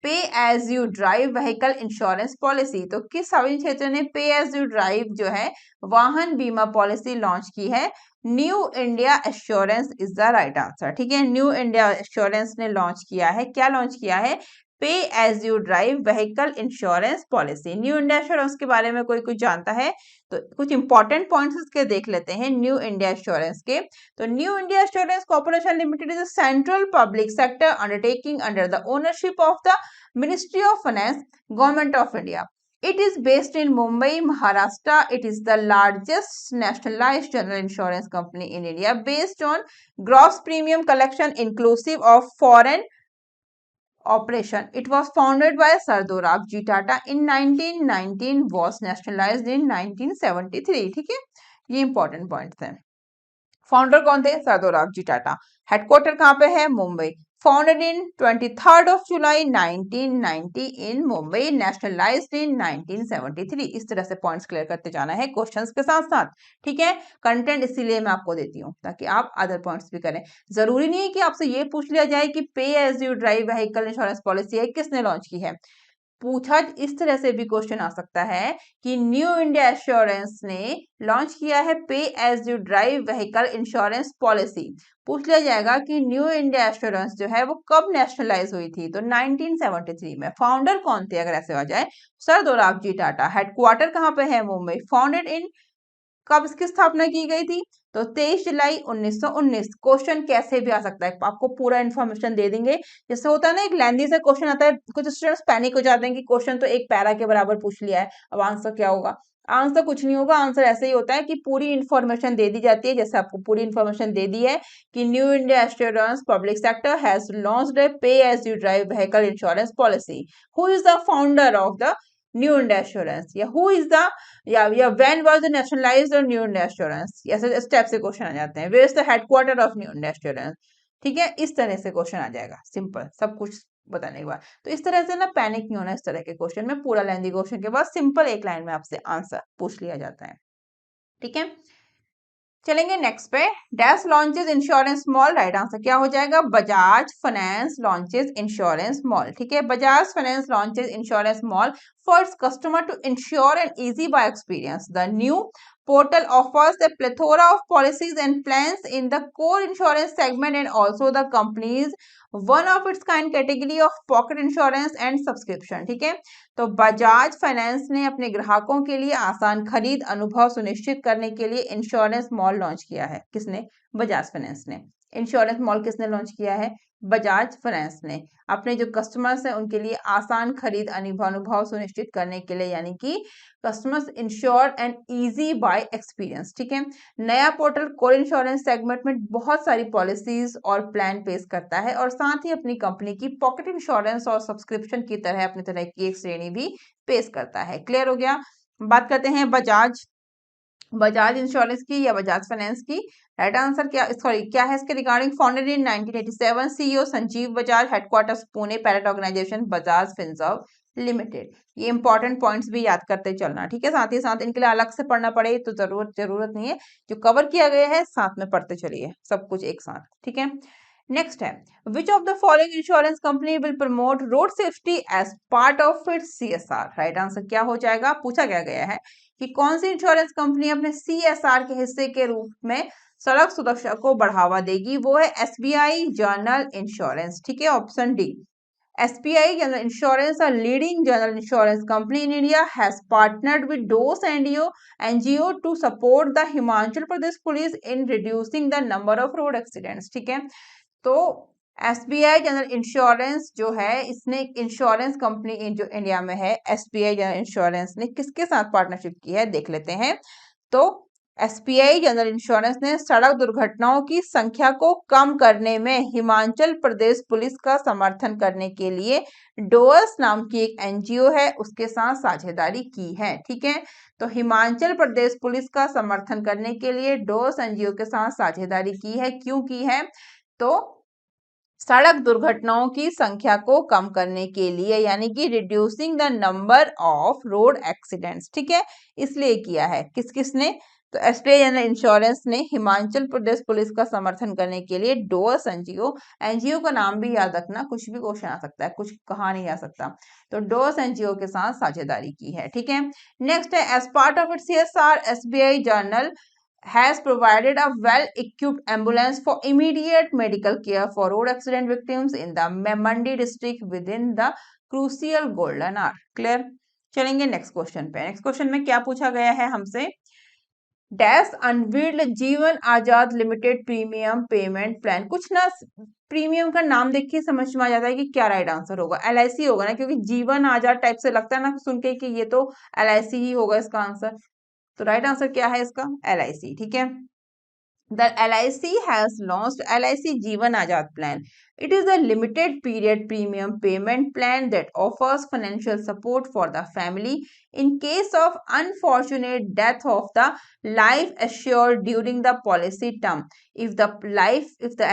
pay as you drive vehicle insurance policy, तो किस सार्वजनिक क्षेत्र ने पे एज यू ड्राइव जो है वाहन बीमा पॉलिसी लॉन्च की है, New India Assurance is the right answer. ठीक है, न्यू इंडिया एश्योरेंस ने लॉन्च किया है, क्या लॉन्च किया है, pay as you drive vehicle insurance policy. New India Assurance के बारे में कोई कुछ जानता है तो कुछ इंपॉर्टेंट पॉइंट्स इसके देख लेते हैं न्यू इंडिया एश्योरेंस के। तो new India assurance corporation limited is a central public sector undertaking under the ownership of the ministry of finance, government of India. It is based in Mumbai, Maharashtra. It is the largest nationalized general insurance company in India based on gross premium collection inclusive of foreign operation. It was founded by Sardorabji Tata in 1919, was nationalized in 1973. ठीक है, ये important points हैं। Founder कौन थे, सरदोराबजी Tata. Headquarter कहाँ पे है, Mumbai. Founded in 23 July 1990 in Mumbai, nationalised in 1973। इस तरह से पॉइंट्स क्लियर करते जाना है क्वेश्चंस के साथ साथ। ठीक है, कंटेंट इसीलिए मैं आपको देती हूँ ताकि आप अदर पॉइंट्स भी करें। जरूरी नहीं है कि आपसे ये पूछ लिया जाए कि pay as you drive vehicle insurance policy है किसने लॉन्च की है। पूछा इस तरह से भी क्वेश्चन आ सकता है कि न्यू इंडिया एश्योरेंस ने लॉन्च किया है pay as you drive vehicle insurance policy. पूछ लिया जाएगा कि न्यू इंडिया एश्योरेंस जो है वो कब नेशनलाइज हुई थी, तो 1973 में। फाउंडर कौन थे अगर ऐसे आ जाए, सर दोराबजी टाटा। हेडक्वार्टर कहाँ पे है, मुंबई। फाउंडेड इन, कब इसकी स्थापना की गई थी, तो 23 जुलाई 1919। क्वेश्चन कैसे भी आ सकता है, आपको पूरा इन्फॉर्मेशन दे देंगे। जैसे होता है ना, एक लेंदी से क्वेश्चन आता है, कुछ स्टूडेंट्स पैनिक हो जाते हैं कि क्वेश्चन तो एक पैरा के बराबर पूछ लिया है, अब आंसर क्या होगा। आंसर कुछ नहीं होगा, आंसर ऐसे ही होता है कि पूरी इन्फॉर्मेशन दे दी जाती है। जैसे आपको पूरी इन्फॉर्मेशन दे दी है कि New India Assurance public sector has launched a pay as you drive vehicle insurance policy. Who is the founder of the New India Assurance, या हु इज द, या when was the nationalised New India Assurance, ऐसे step से question आ जाते हैं। Where is the headquarter of New India Assurance. ठीक है, इस तरह से क्वेश्चन आ जाएगा, सिंपल, सब कुछ बताने के बाद। तो इस तरह से ना पैनिक नहीं होना, इस तरह के क्वेश्चन में पूरा लेंदी क्वेश्चन के बाद सिंपल एक लाइन में आपसे आंसर पूछ लिया जाता है। ठीक है, चलेंगे नेक्स्ट पे। Dash launches insurance mall, right answer क्या हो जाएगा, Bajaj finance launches insurance mall. ठीक है, Bajaj finance launches insurance mall for its customer to insure an easy buy experience. The new portal offers a plethora of policies and plans in the core insurance segment and also the company's one of its kind category of pocket insurance and subscription. ठीक है, तो Bajaj finance ने अपने ग्राहकों के लिए आसान खरीद अनुभव सुनिश्चित करने के लिए इंश्योरेंस मॉल लॉन्च किया है। किसने, बजाज फाइनेंस ने। इंश्योरेंस मॉल किसने लॉन्च किया है, बजाज फाइनेंस ने। अपने जो कस्टमर्स हैं उनके लिए आसान खरीद अनुभव सुनिश्चित करने के लिए, यानी कि customers ensure and easy buy experience. ठीक है, नया पोर्टल कोर इंश्योरेंस सेगमेंट में बहुत सारी पॉलिसीज और प्लान पेश करता है और साथ ही अपनी कंपनी की पॉकेट इंश्योरेंस और सब्सक्रिप्शन की तरह अपनी तरह की एक श्रेणी भी पेश करता है। क्लियर हो गया। बात करते हैं बजाज इंश्योरेंस की या बजाज फाइनेंस की। राइट आंसर क्या, सॉरी क्या है इसके regarding, founded in 1987, CEO Sanjiv Bajaj, headquarters Pune, parent organisation Bajaj Finserv limited. ये इंपॉर्टेंट पॉइंट्स भी याद करते चलना। ठीक है, साथ ही साथ इनके लिए अलग से पढ़ना पड़े तो जरूरत नहीं है, जो कवर किया गया है साथ में पढ़ते चलिए, सब कुछ एक साथ। ठीक है, नेक्स्ट है, which of the following insurance company will promote road safety as part of its CSR. Right answer क्या हो जाएगा, पूछा क्या गया है कि कौन सी इंश्योरेंस कंपनी अपने सीएसआर के हिस्से के रूप में सड़क सुरक्षा को बढ़ावा देगी, वो है एसबीआई जनरल इंश्योरेंस। ठीक है, option D. SBI General Insurance, a leading general insurance company in India, has partnered with DOS NGO to support the Himachal Pradesh Police in reducing the number of road accidents. ठीक है, तो SBI general insurance जो है, इसने insurance company जो India में है, SBI general insurance ने किसके साथ पार्टनरशिप की है देख लेते हैं। तो एसबीआई जनरल इंश्योरेंस ने सड़क दुर्घटनाओं की संख्या को कम करने में हिमाचल प्रदेश पुलिस का समर्थन करने के लिए डोअर्स नाम की एक एनजीओ है उसके साथ साझेदारी की है। ठीक है, तो हिमाचल प्रदेश पुलिस का समर्थन करने के लिए डोअर्स एनजीओ के साथ साझेदारी की है। क्यों की है? तो सड़क दुर्घटनाओं की संख्या को कम करने के लिए, यानी कि reducing the number of road accidents. ठीक है, इसलिए किया है। किस किसने? तो एसबीआई जनरल इंश्योरेंस ने हिमाचल प्रदेश पुलिस का समर्थन करने के लिए डोअर्स एनजीओ, एनजीओ का नाम भी याद रखना, कुछ भी क्वेश्चन आ सकता है, कुछ कहा नहीं जा सकता, तो डोअर्स एनजीओ के साथ साझेदारी की है। ठीक है, नेक्स्ट है as part of its CSR SBI general has provided a well-equipped ambulance for immediate medical care for road accident victims in the Mandi district within the crucial golden hour. Clear? चलेंगे next question पे। Next question में क्या पूछा गया है हमसे? Dash unveiled जीवन आजाद limited premium payment plan. कुछ ना प्रीमियम का नाम देख के समझ में आ जाता है कि क्या राइट आंसर होगा। एलआईसी होगा ना, क्योंकि जीवन आजाद टाइप से लगता है ना सुन के कि ये तो एलआईसी ही होगा इसका आंसर। तो राइट आंसर क्या है इसका? LIC। ठीक है, The LIC has launched LIC Jeevan Azad Plan. It is a limited period premium payment plan that offers financial support for the family in case of unfortunate death of the life assured during the policy term. If the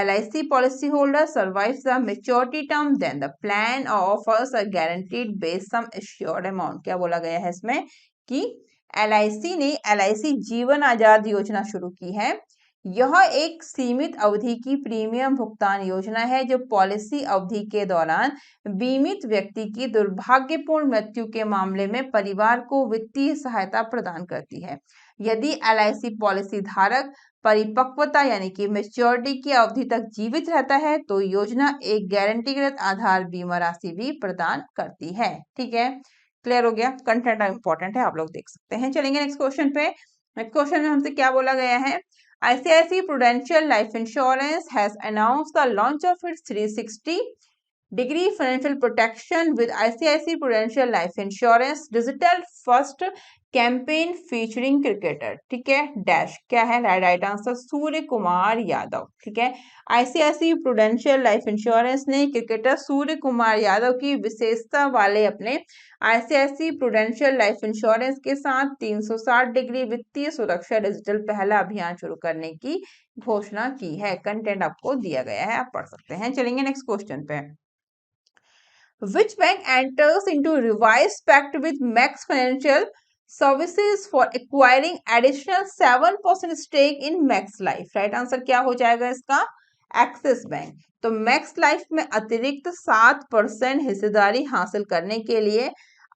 LIC policyholder survives the maturity term, then the plan offers a guaranteed base sum assured amount. क्या बोला गया है इसमें कि LIC ने LIC जीवन आजाद योजना शुरू की है। यह एक सीमित अवधि की प्रीमियम भुगतान योजना है जो पॉलिसी अवधि के दौरान बीमित व्यक्ति की दुर्भाग्यपूर्ण मृत्यु के मामले में परिवार को वित्तीय सहायता प्रदान करती है। यदि एलआईसी पॉलिसी धारक परिपक्वता यानी कि मेच्योरिटी की अवधि तक जीवित रहता है तो योजना एक गारंटीकृत आधार बीमा राशि भी प्रदान करती है। ठीक है, क्लियर हो गया? कंटेंट इंपॉर्टेंट है, आप लोग देख सकते हैं। चलेंगे नेक्स्ट क्वेश्चन पे। नेक्स्ट क्वेश्चन में हमसे क्या बोला गया है? ICICI Prudential Life Insurance has announced the launch of its 360-degree financial protection with ICICI Prudential Life Insurance digital first campaign featuring cricketer. ठीक है, डैश क्या है राइट आंसर? सूर्य कुमार यादव। ठीक है, आईसीआईसी प्रूडेंशियल लाइफ इंश्योरेंस ने क्रिकेटर सूर्य कुमार यादव की विशेषता वाले अपने आईसीआईसी प्रूडेंशियल लाइफ इंश्योरेंस के साथ 360 डिग्री वित्तीय सुरक्षा डिजिटल पहला अभियान शुरू करने की घोषणा की है। कंटेंट आपको दिया गया है, आप पढ़ सकते हैं। चलेंगे नेक्स्ट क्वेश्चन पे। Which bank enters into revised pact with Max Financial Services for acquiring additional 7% stake in Max Life? Right answer क्या हो जाएगा इसका? Axis bank. तो मैक्स लाइफ में अतिरिक्त 7% हिस्सेदारी हासिल करने के लिए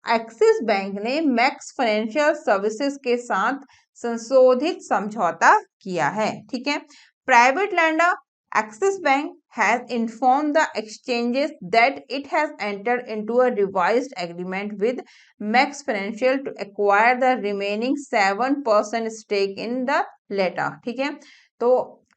एक्सिस बैंक ने मैक्स फाइनेंशियल सर्विसेज के साथ संशोधित समझौता किया है। ठीक है, private lander Axis Bank has informed the exchanges that it has entered into a revised agreement with Max Financial to acquire the remaining 7% stake in the latter. ठीक है, तो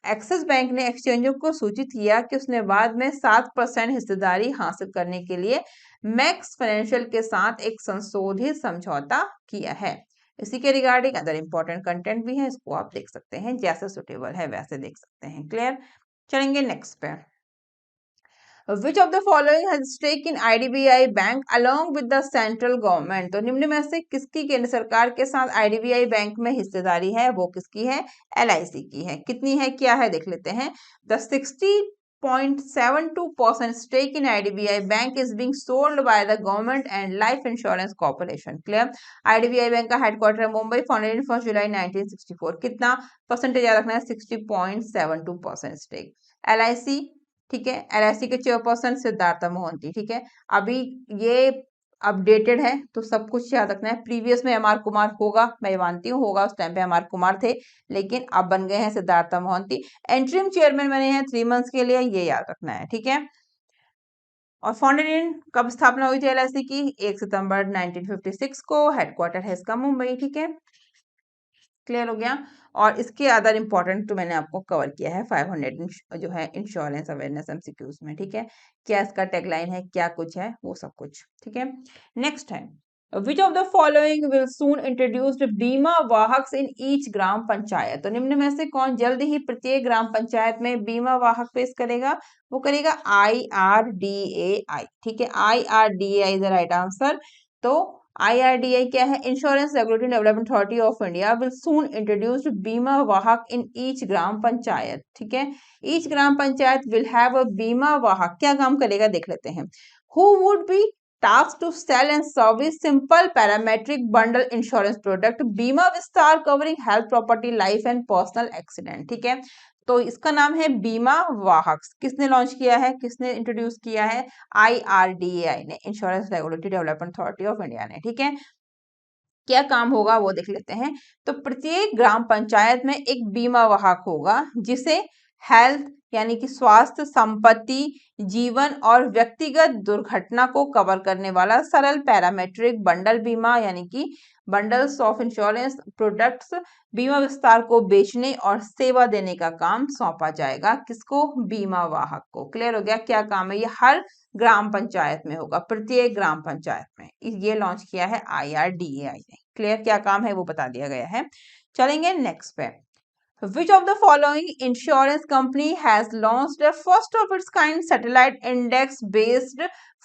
एक्सिस बैंक ने एक्सचेंजों को सूचित किया कि उसने बाद में 7% हिस्सेदारी हासिल करने के लिए मैक्स फाइनेंशियल के साथ एक संशोधित समझौता किया है। इसी के रिगार्डिंग अदर इंपॉर्टेंट कंटेंट भी है, इसको आप देख सकते हैं, जैसे सुटेबल है वैसे देख सकते हैं। क्लियर? चलेंगे नेक्स्ट पे। Which of the following has stake in IDBI Bank along with the central government? तो निम्न में से किसकी केंद्र सरकार के साथ IDBI बैंक में हिस्सेदारी है? वो किसकी है? LIC की है। कितनी है, क्या है, देख लेते हैं। The 60.72% stake in IDBI Bank is being sold by the government and Life Insurance Corporation. Clear? IDBI bank का हेडक्वार्टर मुंबई, फाउंडेड इन 1 जुलाई 1964। कितना परसेंटेज याद रखना है? 60.72% स्टेक। LIC, ठीक है, LIC के चेयरपर्सन सिद्धार्थ मोहंती। ठीक है, अभी ये अपडेटेड है तो सब कुछ याद रखना है। प्रीवियस में MR कुमार होगा, मैं मानती हूँ होगा, उस टाइम पे MR कुमार थे, लेकिन अब बन गए हैं सिद्धार्थ मोहंती। एंट्रीम चेयरमैन बने हैं 3 मंथ्स के लिए, ये याद रखना है। ठीक है, और फाउंडेड इन कब स्थापना हुई थी LIC की? 1 सितंबर 1956 को। हेडक्वार्टर है इसका मुंबई। ठीक है, क्लियर हो गया? और इसके अदर इंपॉर्टेंट तो मैंने आपको कवर किया है 500 जो है इंश्योरेंस अवेयरनेस MCQs में। ठीक है, क्या इसका टैगलाइन है, क्या कुछ है, वो सब कुछ। ठीक है, नेक्स्ट है which of the following will soon introduced बीमा वाहक इन ईच ग्राम पंचायत। तो निम्न में से कौन जल्द ही प्रत्येक ग्राम पंचायत में बीमा वाहक पेश करेगा? वो करेगा IRDAI। ठीक है, IRDAI is the right answer. तो IRDAI क्या है? Insurance regulatory development authority of India will soon introduced बीमा वाहक इन ईच ग्राम पंचायत। ठीक है, each gram panchayat will have a बीमा वाहक। क्या काम करेगा देख लेते हैं। Who would be tasked to sell and service simple parametric bundle insurance product बीमा विस्तार covering health, property, life and personal accident। ठीक है, तो इसका नाम है बीमा वाहक। किसने लॉन्च किया है, किसने इंट्रोड्यूस किया है? IRDAI ने, insurance regulatory development authority of India ने। ठीक है, क्या काम होगा वो देख लेते हैं। तो प्रत्येक ग्राम पंचायत में एक बीमा वाहक होगा जिसे हेल्थ यानी कि स्वास्थ्य, संपत्ति, जीवन और व्यक्तिगत दुर्घटना को कवर करने वाला सरल पैरामेट्रिक बंडल बीमा यानी कि बंडल्स ऑफ इंश्योरेंस प्रोडक्ट्स बीमा विस्तार को बेचने और सेवा देने का काम सौंपा जाएगा। किसको? बीमा वाहक को। क्लियर हो गया क्या काम है? ये हर ग्राम पंचायत में होगा, प्रत्येक ग्राम पंचायत में। ये लॉन्च किया है IRDAI ने। क्लियर क्या काम है वो बता दिया गया है। चलेंगे नेक्स्ट पे। Which of the following insurance company has launched a first of its kind satellite index based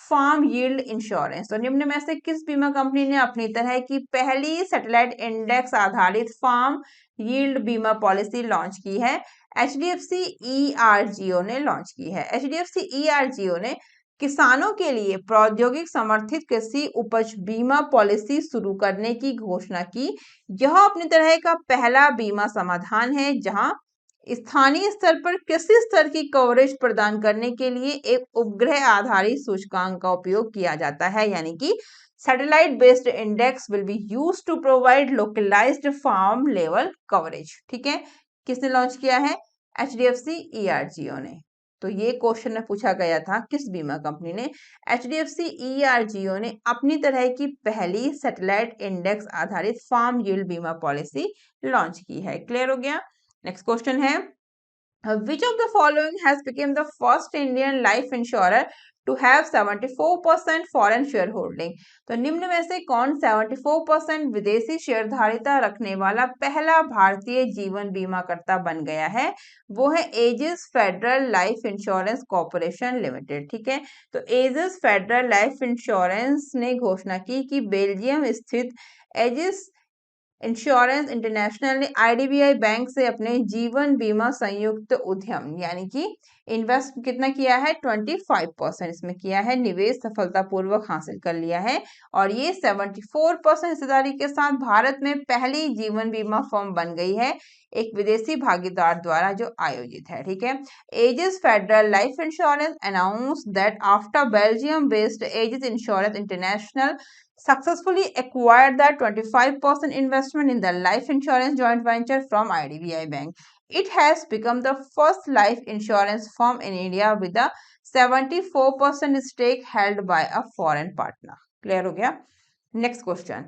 farm yield insurance? तो निम्न में से किस बीमा कंपनी ने अपनी तरह की पहली सैटेलाइट इंडेक्स आधारित फार्म यील्ड बीमा पॉलिसी लॉन्च की है? HDFC ERGO ने लॉन्च की है। HDFC ERGO ने किसानों के लिए प्रौद्योगिक समर्थित कृषि उपज बीमा पॉलिसी शुरू करने की घोषणा की। यह अपनी तरह का पहला बीमा समाधान है जहां स्थानीय स्तर पर कृषि स्तर की कवरेज प्रदान करने के लिए एक उपग्रह आधारित सूचकांक का उपयोग किया जाता है, यानी कि satellite based index will be used to provide localised farm level coverage. ठीक है, किसने लॉन्च किया है? HDFC ERGO ने। तो ये क्वेश्चन में पूछा गया था किस बीमा कंपनी ने? HDFC ERGO ने अपनी तरह की पहली सैटेलाइट इंडेक्स आधारित फार्म यील्ड बीमा पॉलिसी लॉन्च की है। क्लियर हो गया? नेक्स्ट क्वेश्चन है, which of the following has become the first Indian life insurer to have 74% foreign shareholding? तो निम्न में से कौन 74% विदेशी शेयरधारिता रखने वाला पहला भारतीय जीवन बीमा कर्ता बन गया है? वो है Ageas Federal Life Insurance Corporation Limited. ठीक है, तो एजिस फेडरल लाइफ इंश्योरेंस ने घोषणा की कि बेल्जियम स्थित एजिस इंश्योरेंस इंटरनेशनल ने IDBI बैंक से अपने जीवन बीमा संयुक्त उद्यम यानी कि इन्वेस्ट कितना किया है? 25% इसमें किया है, निवेश सफलतापूर्वक हासिल कर लिया है और ये 74% हिस्सेदारी के साथ भारत में पहली जीवन बीमा फर्म बन गई है एक विदेशी भागीदार द्वारा जो आयोजित है। ठीक है, Ageas Federal Life Insurance announce that after Belgium based Ageas Insurance International successfully acquired the 25% investment in the life insurance joint venture from IDBI Bank. It has become the first life insurance firm in India with a 74% stake held by a foreign partner. Clear हो गया? Next question.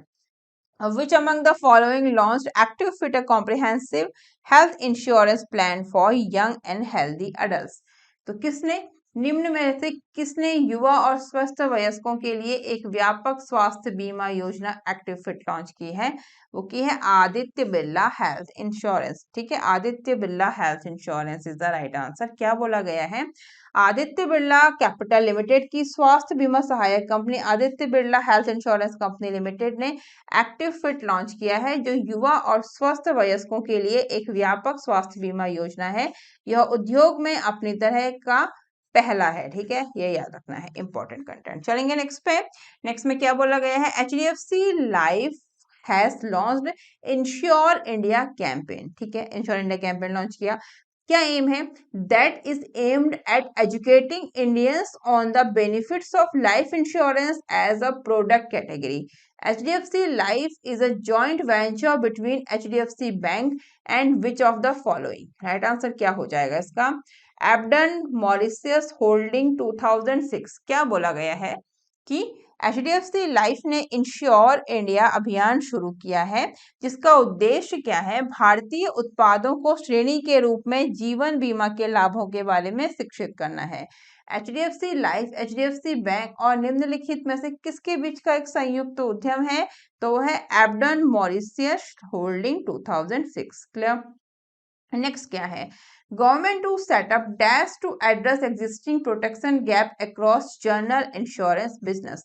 Which among the following launched Active Fit, a comprehensive health insurance plan for young and healthy adults? तो किसने निम्न में से किसने युवा और स्वस्थ वयस्कों के लिए एक व्यापक स्वास्थ्य बीमा योजना एक्टिव फिट लॉन्च की है? वो की है आदित्य बिरला हेल्थ इंश्योरेंस। ठीक है, Aditya Birla health insurance is the right answer. क्या बोला गया है? आदित्य बिरला कैपिटल लिमिटेड की स्वास्थ्य बीमा सहायक company Aditya Birla health insurance company limited ने एक्टिव फिट लॉन्च किया है जो युवा और स्वस्थ वयस्कों के लिए एक व्यापक स्वास्थ्य बीमा योजना है। यह उद्योग में अपनी तरह का पहला है। ठीक है, ये याद रखना है, इंपॉर्टेंट कंटेंट। चलेंगे नेक्स्ट पे। नेक्स्ट में क्या बोला गया है? HDFC life has launched ensure India campaign. ठीक है, इंश्योर इंडिया कैंपेन लॉन्च किया। क्या एम है? That is aimed at educating Indians on the benefits of life insurance as a product category. HDFC Life is a joint venture between HDFC Bank and which of the following? Right answer क्या हो जाएगा इसका? Aberdeen Mauritius holding 2006। क्या बोला गया है कि HDFC Life ने इंश्योर इंडिया अभियान शुरू किया है, जिसका उद्देश्य क्या है? भारतीय उत्पादों को श्रेणी के रूप में जीवन बीमा के लाभों के बारे में शिक्षित करना है। HDFC लाइफ, HDFC बैंक और निम्नलिखित में से किसके बीच का एक संयुक्त उद्यम है? तो वह है Aberdeen Mauritius holding 2006। Clear? Next क्या है? Government to set up dash to address existing protection gap across general insurance business.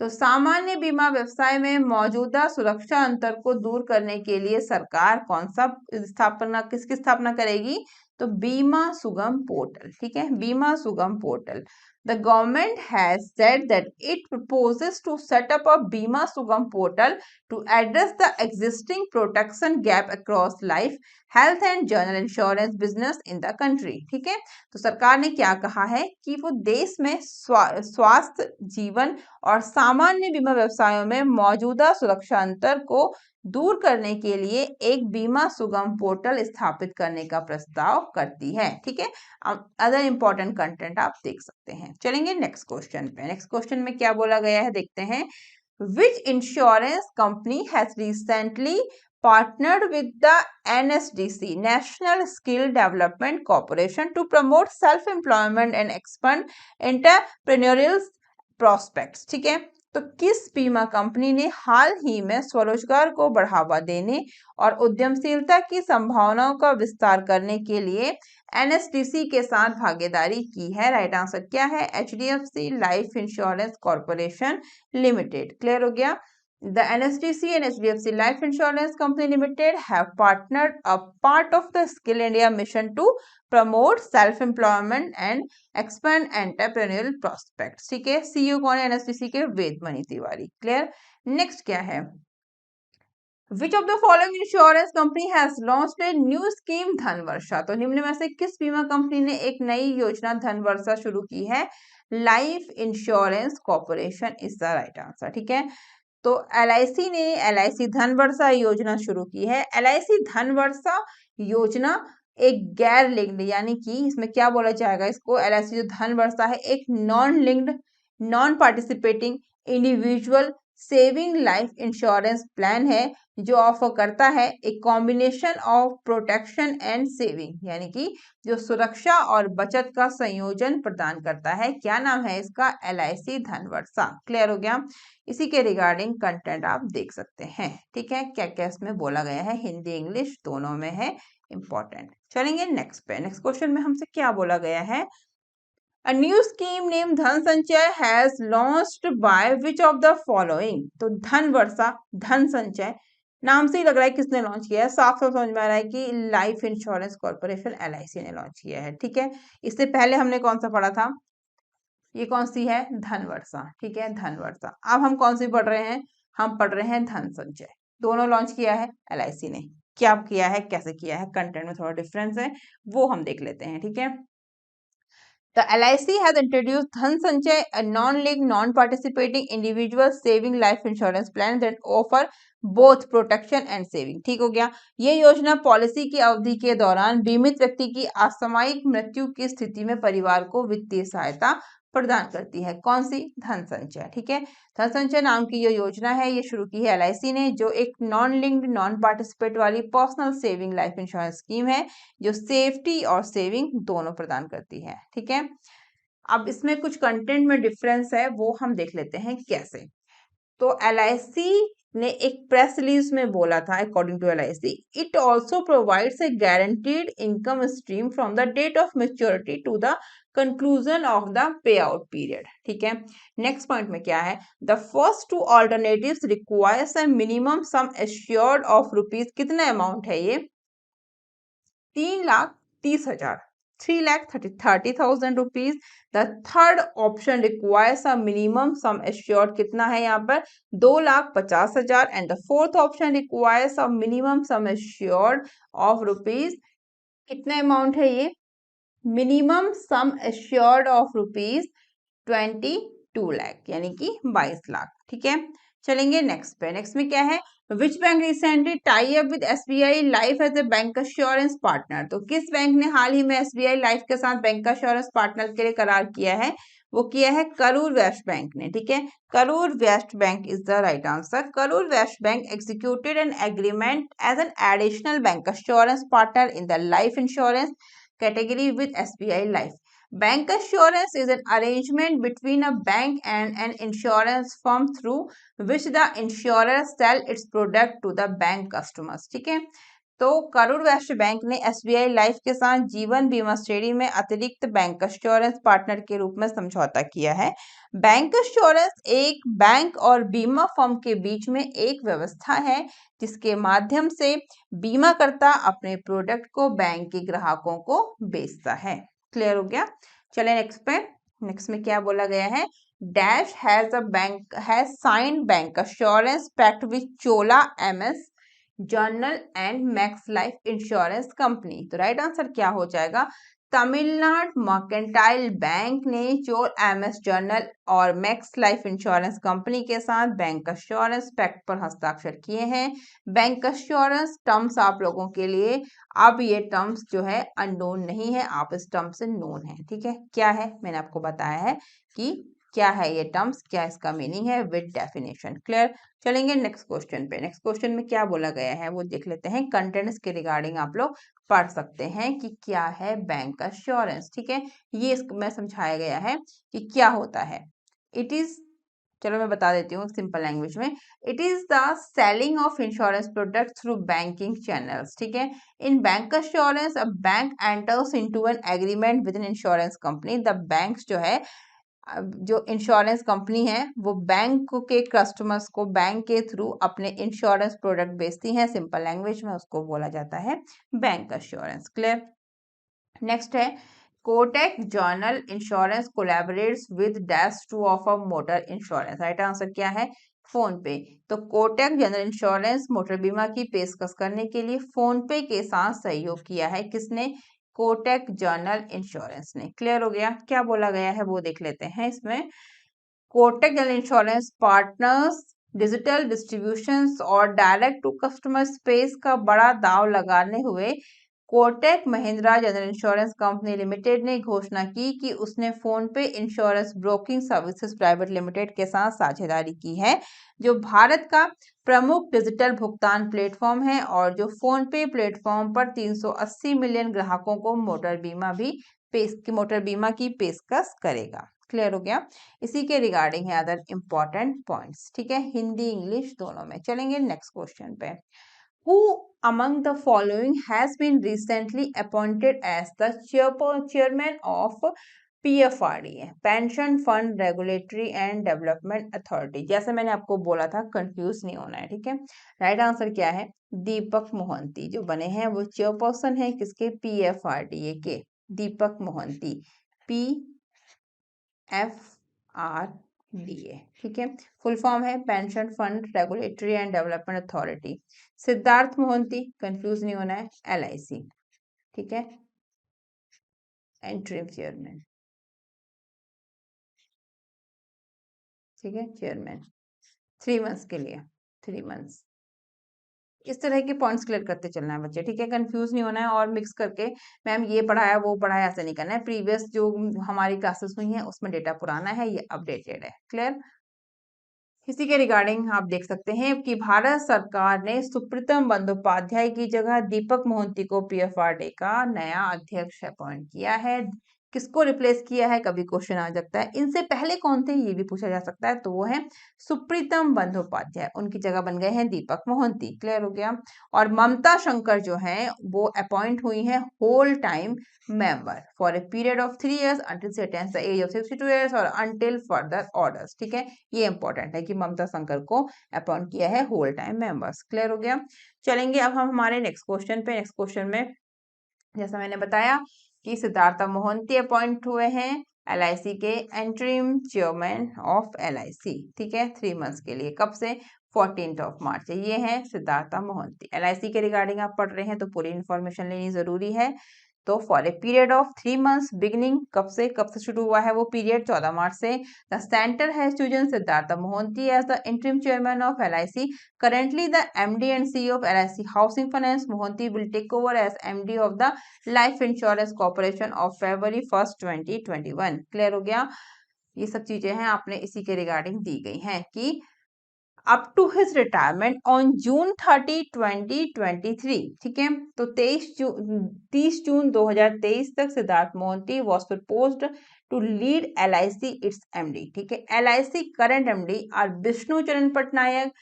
तो सामान्य बीमा व्यवसाय में मौजूदा सुरक्षा अंतर को दूर करने के लिए सरकार कौन सा किसकी स्थापना करेगी? तो बीमा सुगम पोर्टल। ठीक है, बीमा सुगम portal. The government has said that it proposes to set up a Bima Sugam portal to address the existing protection gap across life, health and general insurance business in the country। ठीक है, तो सरकार ने क्या कहा है कि वो देश में स्वास्थ्य, जीवन और सामान्य बीमा व्यवसायों में मौजूदा सुरक्षा अंतर को दूर करने के लिए एक बीमा सुगम पोर्टल स्थापित करने का प्रस्ताव करती है। ठीक है, अदर इंपॉर्टेंट कंटेंट आप देख सकते हैं। चलेंगे नेक्स्ट क्वेश्चन पे। नेक्स्ट क्वेश्चन में क्या बोला गया है देखते हैं। Which insurance company has recently partnered with the NSDC National Skill Development Corporation to promote self-employment and expand entrepreneurial prospects। ठीक है, तो किस बीमा कंपनी ने हाल ही में स्वरोजगार को बढ़ावा देने और उद्यमशीलता की संभावनाओं का विस्तार करने के लिए NSDC के साथ भागीदारी की है? राइट आंसर क्या है? HDFC life Insurance Corporation limited. Clear हो गया? The NSDC and HDFC Life Insurance Company Limited have partnered a part of the Skill India mission to promote self-employment and expand entrepreneurial prospects। ठीक है, CEO कौन है NSDC के? Vedmani Tiwari. Clear? Next क्या है? Which of the following insurance company has launched a new scheme Dhanvarsha? तो निम्न में से किस बीमा कंपनी ने एक नई योजना धनवर्षा शुरू की है? Life Insurance corporation is the right answer. ठीक है, तो LIC ने LIC धनवर्षा योजना शुरू की है। LIC धनवर्षा योजना एक गैर लिंक्ड, यानी कि इसमें क्या बोला जाएगा इसको? LIC जो धनवर्षा है एक non linked, non participating individual saving life insurance plan है, जो ऑफर करता है एक combination of protection and saving, यानी कि जो सुरक्षा और बचत का संयोजन प्रदान करता है। क्या नाम है इसका? LIC धनवर्षा। क्लियर हो गया? इसी के रिगार्डिंग कंटेंट आप देख सकते हैं। ठीक है, क्या क्या इसमें बोला गया है, हिंदी इंग्लिश दोनों में है, इंपॉर्टेंट। चलेंगे नेक्स्ट पे। नेक्स्ट क्वेश्चन में हमसे क्या बोला गया है? A new scheme named धन संचय has launched by which of the following? तो धनवर्षा, धन संचय, नाम से ही लग रहा है किसने लॉन्च किया है, साफ साफ समझ में आ रहा है कि लाइफ इंश्योरेंस कॉर्पोरेशन LIC ने लॉन्च किया है। ठीक है, इससे पहले हमने कौन सा पढ़ा था? ये कौन सी है? धनवर्षा। ठीक है, धनवर्षा। अब हम कौन सी पढ़ रहे हैं? हम पढ़ रहे हैं धन संचय। दोनों लॉन्च किया है LIC ने। क्या किया है, कैसे किया है, कंटेंट में थोड़ा डिफरेंस है, वो हम देख लेते हैं। ठीक है, The LIC has introduced Dhan Sanchay, a non-linked, non-participating individual saving life insurance plan that offer both protection and saving। ठीक हो गया? ये योजना पॉलिसी की अवधि के दौरान बीमित व्यक्ति की असामयिक मृत्यु की स्थिति में परिवार को वित्तीय सहायता प्रदान करती है। कौन सी? धन संचय। ठीक है, धन संचय नाम की जो योजना है ये शुरू की है LIC ने, जो एक नॉन लिंक्ड, नॉन पार्टिसिपेट वाली personal saving life insurance scheme है, जो सेफ्टी और सेविंग दोनों प्रदान करती है। ठीक है, अब इसमें कुछ कंटेंट में डिफरेंस है, वो हम देख लेते हैं कैसे। तो LIC ने एक प्रेस रिलीज में बोला था, according to LIC, it also provides a guaranteed income stream from the date of maturity to the conclusion of the pay out period. ठीक है, नेक्स्ट पॉइंट में क्या है? The first two alternatives requires a minimum sum assured of rupees, कितना amount है ये? 3,30,000, 3,30,000 rupees. The third option requires a minimum sum assured, कितना है यहाँ पर? 2,50,000। And the fourth option requires a minimum sum assured of rupees, कितना amount है ये? Minimum sum assured of rupees 22 lakh, यानी कि 22 लाख। ठीक है, चलेंगे नेक्स्ट पे। नेक्स्ट में क्या है? Which bank recently tie up with SBI Life as a bancassurance partner? तो किस बैंक ने हाल ही में SBI लाइफ के साथ बैंक एश्योरेंस पार्टनर के लिए करार किया है? वो किया है करूर वैश्य बैंक ने, ठीक है। Karur Vysya bank is the right answer. Karur Vysya bank executed an agreement as an additional bank assurance partner in the life insurance category with SBI Life. Bank assurance is an arrangement between a bank and an insurance firm through which the insurer sell its product to the bank customers, ठीक है। तो Karur Vysya bank ने SBI life के साथ जीवन बीमा श्रेणी में अतिरिक्त बैंक एश्योरेंस पार्टनर के रूप में समझौता किया है। बैंक एश्योरेंस एक बैंक और बीमा फर्म के बीच में एक व्यवस्था है जिसके माध्यम से बीमाकर्ता अपने प्रोडक्ट को बैंक के ग्राहकों को बेचता है। क्लियर हो गया। चले नेक्स्ट पे। नेक्स्ट में क्या बोला गया है, dash has signed bancassurance pact with Chola MS General and Max Life Insurance Company. तो राइट आंसर क्या हो जाएगा, तमिलनाडु मर्केंटाइल बैंक ने जो एमएस जनरल और मैक्स लाइफ इंश्योरेंस कंपनी के साथ बैंक एश्योरेंस पैक्ट पर हस्ताक्षर किए हैं। बैंक एश्योरेंस टर्म्स आप लोगों के लिए अब ये टर्म्स जो है अननोन नहीं है, आप इस टर्म से नोन है, ठीक है। क्या है, मैंने आपको बताया है कि क्या है ये टर्म्स, क्या इसका मीनिंग है विद डेफिनेशन। क्लियर। चलेंगे नेक्स्ट क्वेश्चन पे। नेक्स्ट क्वेश्चन में क्या बोला गया है वो देख लेते हैं। कंटेंट्स के रिगार्डिंग आप लोग पढ़ सकते हैं कि क्या है बैंक एश्योरेंस, ठीक है। ये इसमें समझाया गया है कि क्या होता है। इट इज, चलो मैं बता देती हूँ सिंपल लैंग्वेज में। It is the selling of insurance product through banking channels, ठीक है। In bank assurance a bank enters into an agreement with an insurance company. The banks जो है, जो इंश्योरेंस कंपनी है वो बैंक के कस्टमर्स को बैंक के थ्रू अपने इंश्योरेंस प्रोडक्ट बेचती हैं। सिंपल लैंग्वेज में उसको बोला जाता है बैंक एश्योरेंस। क्लियर। नेक्स्ट है Kotak general insurance collaborates with dash to offer motor insurance. Right answer क्या है, फोन पे। तो कोटक जनरल इंश्योरेंस मोटर बीमा की पेशकश करने के लिए फोन पे के साथ सहयोग किया है। किसने, कोटक जनरल इंश्योरेंस ने। क्लियर हो गया। क्या बोला गया है वो देख लेते हैं इसमें। Kotak general insurance partners digital distribution और डायरेक्ट टू कस्टमर स्पेस का बड़ा दांव लगाने हुए Kotak Mahindra general insurance company limited ने घोषणा की कि उसने फोन पे insurance broking services private limited के साथ साझेदारी की है, जो भारत का प्रमुख डिजिटल भुगतान प्लेटफॉर्म है और जो फोन पे प्लेटफॉर्म पर 380 मिलियन ग्राहकों को मोटर बीमा की पेशकश करेगा। क्लियर हो गया। इसी के रिगार्डिंग है अदर इंपॉर्टेंट पॉइंट्स, ठीक है, हिंदी इंग्लिश दोनों में। चलेंगे नेक्स्ट क्वेश्चन पे। Who among the following has been recently appointed as the chairman of PFRDA, pension fund regulatory and development authority. जैसे मैंने आपको बोला था, कंफ्यूज नहीं होना है, ठीक है। राइट आंसर क्या है, दीपक मोहंती जो बने हैं वो चेयरपर्सन है किसके, PFRDA के, दीपक मोहंती, PFRDA, ठीक है। फुल फॉर्म है pension fund regulatory and development authority. Siddharth Mohanty, confuse नहीं होना है, LIC, ठीक है, इंटरिम चेयरमैन, ठीक है, चेयरमैन 3 मंथ्स के लिए, 3 मंथ्स। इस तरह के पॉइंट्स क्लियर करते चलना है बच्चे, ठीक है, कंफ्यूज नहीं होना है और मिक्स करके मैम ये पढ़ाया वो पढ़ाया ऐसे नहीं करना है। प्रीवियस जो हमारी क्लासेस हुई हैं उसमें डेटा पुराना है, ये अपडेटेड है। क्लियर। इसी के रिगार्डिंग आप देख सकते हैं कि भारत सरकार ने सुप्रीतम बंदोपाध्याय की जगह दीपक मोहंती को PFRDA का नया अध्यक्ष अपॉइंट किया है। किसको रिप्लेस किया है, कभी क्वेश्चन आ सकता है। इनसे पहले कौन थे ये भी पूछा जा सकता है, तो वो है सुप्रीतम बंदोपाध्याय, उनकी जगह बन गए हैं दीपक मोहंती। क्लियर हो गया। और ममता शंकर जो है वो अपॉइंट हुई है whole time member for a period of 3 years until she attains the age of 62 years or until further orders, ठीक है। ये इंपॉर्टेंट है कि ममता शंकर को अपॉइंट किया है होल टाइम मेंबर्स। क्लियर हो गया। चलेंगे अब हम हमारे नेक्स्ट क्वेश्चन पे। नेक्स्ट क्वेश्चन में जैसा मैंने बताया कि सिद्धार्थ मोहंती अपॉइंट हुए हैं LIC के इंटरिम चेयरमैन ऑफ LIC, ठीक है, 3 मंथ्स के लिए। कब से, 14 मार्च से। ये है सिद्धार्थ मोहंती। LIC के रिगार्डिंग आप पढ़ रहे हैं तो पूरी इंफॉर्मेशन लेनी जरूरी है। तो for a period of 3 months beginning, कब से शुरू हुआ है वो पीरियड, 14 मार्च से। The centre has chosen Siddhartha Mohanty as the interim chairman of LIC। Currently the MD and CEO of LIC Housing Finance, Mohanty will take over as MD of the Life Insurance Corporation of February 1st, 2021। Clear हो गया। ये सब चीजें हैं आपने इसी के regarding the गई हैं कि up to his retirement on June 30 2023, ठीक है। तो 30 जून 2023 तक Siddharth Mohanty was proposed to lead LIC its MD, ठीक है। LIC current MD R Vishnu Charan Patnaik,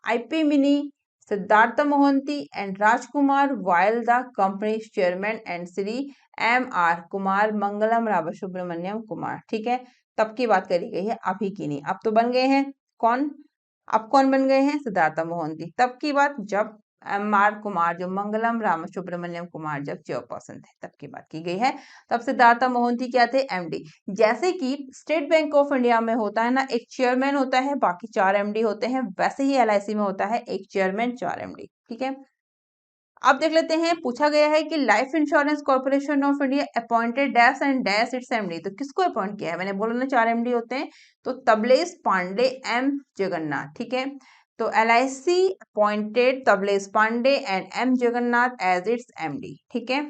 IP Mini, Siddharth Mohanty and Rajkumar, while the company's chairman and Shri MR Kumar Mangalam Rao Subramanyam Kumar, ठीक है। तब की बात करी गई है, अभी की नहीं। अब तो बन गए हैं कौन, अब कौन बन गए हैं, सिद्धार्थ मोहंती। तब की बात जब MR कुमार, जो मंगलम राम सुब्रमण्यम कुमार जब चेयरपर्सन थे, तब की बात की गई है। तब सिद्धार्थ मोहंती क्या थे, MD। जैसे कि स्टेट बैंक ऑफ इंडिया में होता है ना, एक चेयरमैन होता है, बाकी 4 MD होते हैं, वैसे ही LIC में होता है, एक चेयरमैन 4 MD, ठीक है। अब देख लेते हैं, पूछा गया है कि life Insurance corporation of India appointed dash and dash it's MD। तो किसको अपॉइंट किया है, मैंने बोला ना 4 MD होते हैं, तो तबलेश पांडे, M जगन्नाथ, ठीक है। तो LIC appointed Tablesh Pandey and M Jagannath as its MD, ठीक है।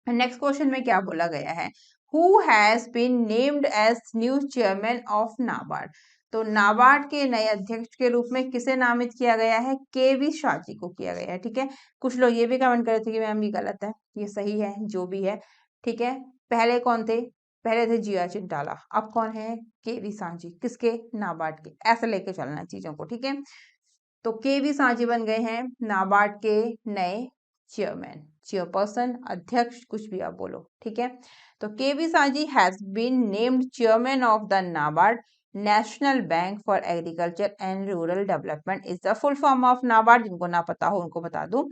नेक्स्ट क्वेश्चन में क्या बोला गया है, who has been named as new chairman of NABARD. तो नाबार्ड के नए अध्यक्ष के रूप में किसे नामित किया गया है, KV शाह जी को किया गया है, ठीक है। कुछ लोग ये भी कमेंट कर रहे थे कि मैम ये गलत है, ये सही है, जो भी है, ठीक है। पहले कौन थे, पहले थे जिया चिंटाला, अब कौन है, KV शाह जी, किसके, नाबार्ड के। ऐसे लेके चलना चीजों को, ठीक है। तो KV शाह जी बन गए हैं नाबार्ड के नए चेयरमैन, चेयरपर्सन, अध्यक्ष, कुछ भी आप बोलो, ठीक है। तो KV Shah ji has been named chairman of the NABARD, national bank for agriculture and rural development is the full form of NABARD. जिनको ना पता हो उनको बता दूं,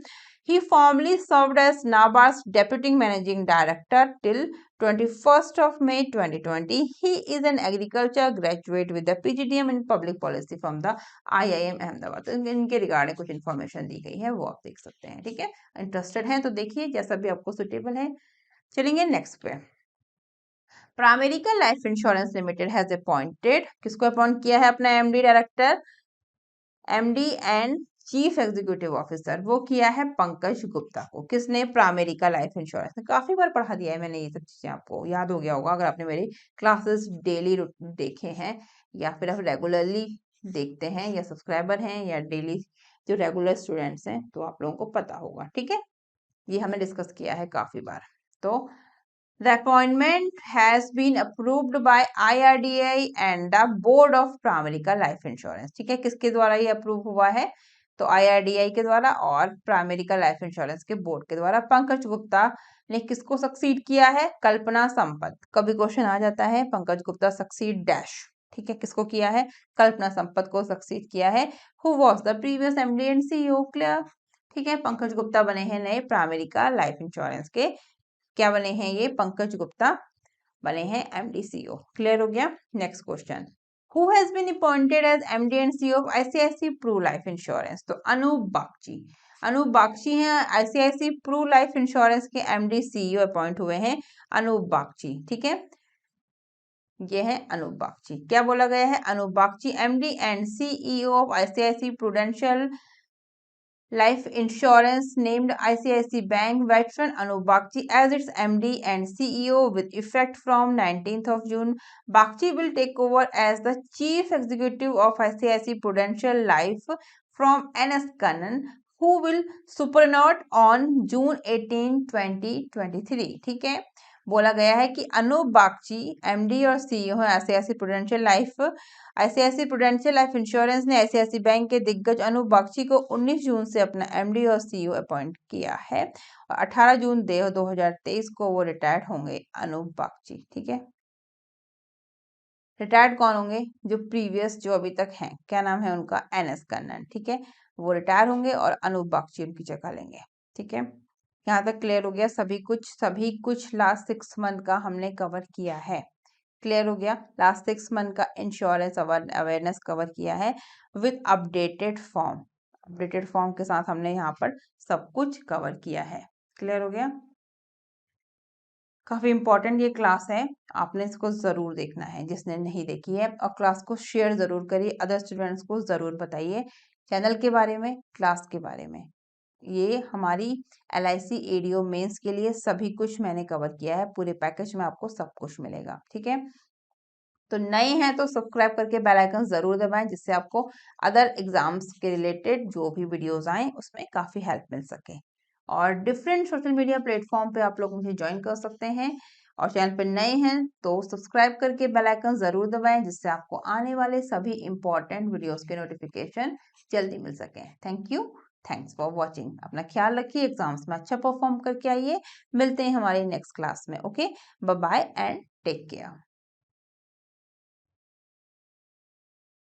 he formerly served as NABARD's deputy managing director till 21st of May 2020. He is an agriculture graduate with the PGDM in public policy from the IIM Ahmedabad. तो इनके regarding कुछ इन्फॉर्मेशन दी गई है, वो आप देख सकते हैं, ठीक है। इंटरेस्टेड हैं तो देखिए, जैसा भी आपको सुटेबल है। चलेंगे नेक्स्ट पे। Pramerica life insurance limited has appointed, किसको अपॉइंट किया है अपना MD director, MD and chief executive officer, वो किया है पंकज गुप्ता को। किसने, प्राइमेरिका लाइफ इंश्योरेंस। काफी बार पढ़ा दिया है मैंने, ये सब चीजें आपको याद हो गया होगा अगर आपने मेरी क्लासेस डेली देखे हैं, या फिर आप रेगुलरली देखते हैं, या सब्सक्राइबर हैं, या डेली जो रेगुलर स्टूडेंट्स हैं, तो आप लोगों को पता होगा, ठीक है। ये हमने डिस्कस किया है काफी बार। तो the appointment has been approved by IRDAI and the Board of Pramerica Life Insurance, ठीक है। किसके द्वारा ये अप्रूव हुआ है, तो IRDAI के द्वारा और प्राइमेरिका लाइफ इंश्योरेंस के बोर्ड के द्वारा। पंकज गुप्ता ने किसको सक्सीड किया है, कल्पना संपत। कभी क्वेश्चन आ जाता है, पंकज गुप्ता सक्सीड डैश, ठीक है, किसको किया है, कल्पना संपत को सक्सीड किया है। Who was the previous MD and CEO, clear, ठीक है। पंकज गुप्ता बने हैं नए प्राइमेरिका लाइफ इंश्योरेंस के, क्या बने हैं ये, पंकज गुप्ता बने हैं MD CEO, क्लियर हो गया। Next question, who has been appointed as MD and CEO of ICICI Pru Life Insurance. तो अनूप बागची, अनूप बागची हैं ICICI प्रू लाइफ इंश्योरेंस के MD CEO अपॉइंट हुए हैं, अनूप बागची, ठीक है। ये है अनूप बागची। क्या बोला गया है, Anoop Bagchi MD and CEO of ICICI Prudential Life Insurance named ICICI Bank veteran Anup Bagchi as its MD and CEO with effect from 19th of June. Bagchi will take over as the Chief Executive of ICICI Prudential Life from NS Kannan, who will superannuate on June 18, 2023. ठीक है, बोला गया है कि Anoop Bagchi MD और CEO है ICICI Prudential Life। ICICI prudential life insurance ने ICICI bank के दिग्गज अनूप बागची को 19 जून से अपना MD और CEO अपॉइंट किया है, और 18 जून 2023 को वो रिटायर्ड होंगे अनूप बागची, ठीक है। रिटायर्ड कौन होंगे, जो प्रीवियस जो अभी तक हैं, क्या नाम है उनका, NS कन्नन, ठीक है। वो रिटायर होंगे और अनूप बागची उनकी जगह लेंगे, ठीक है। यहाँ तक क्लियर हो गया, सभी कुछ लास्ट 6 मंथ का हमने कवर किया है, क्लियर हो गया। लास्ट 6 मंथ का इंश्योरेंस अवेयरनेस कवर किया है with updated form, updated form के साथ हमने यहाँ पर सब कुछ कवर किया है, क्लियर हो गया। काफी इंपॉर्टेंट ये क्लास है, आपने इसको जरूर देखना है जिसने नहीं देखी है, और क्लास को शेयर जरूर करिए, अदर स्टूडेंट्स को जरूर बताइए चैनल के बारे में, क्लास के बारे में। ये हमारी LIC ADO मेंस के लिए सभी कुछ मैंने कवर किया है, पूरे पैकेज में आपको सब कुछ मिलेगा, ठीक है। तो नए हैं तो सब्सक्राइब करके बेल आइकन जरूर दबाएं, जिससे आपको अदर एग्जाम्स के रिलेटेड जो भी वीडियोस आए उसमें काफी हेल्प मिल सके। और डिफरेंट सोशल मीडिया प्लेटफॉर्म पे आप लोग मुझे ज्वाइन कर सकते हैं। और चैनल पर नए हैं तो सब्सक्राइब करके बेल आइकन जरूर दबाएं, जिससे आपको आने वाले सभी इंपॉर्टेंट वीडियोस के नोटिफिकेशन जल्दी मिल सके। Thank you, thanks for watching. अपना ख्याल रखिए, एग्जाम्स में अच्छा परफॉर्म करके आइए। मिलते हैं हमारी नेक्स्ट क्लास में। Okay, bye bye and take care.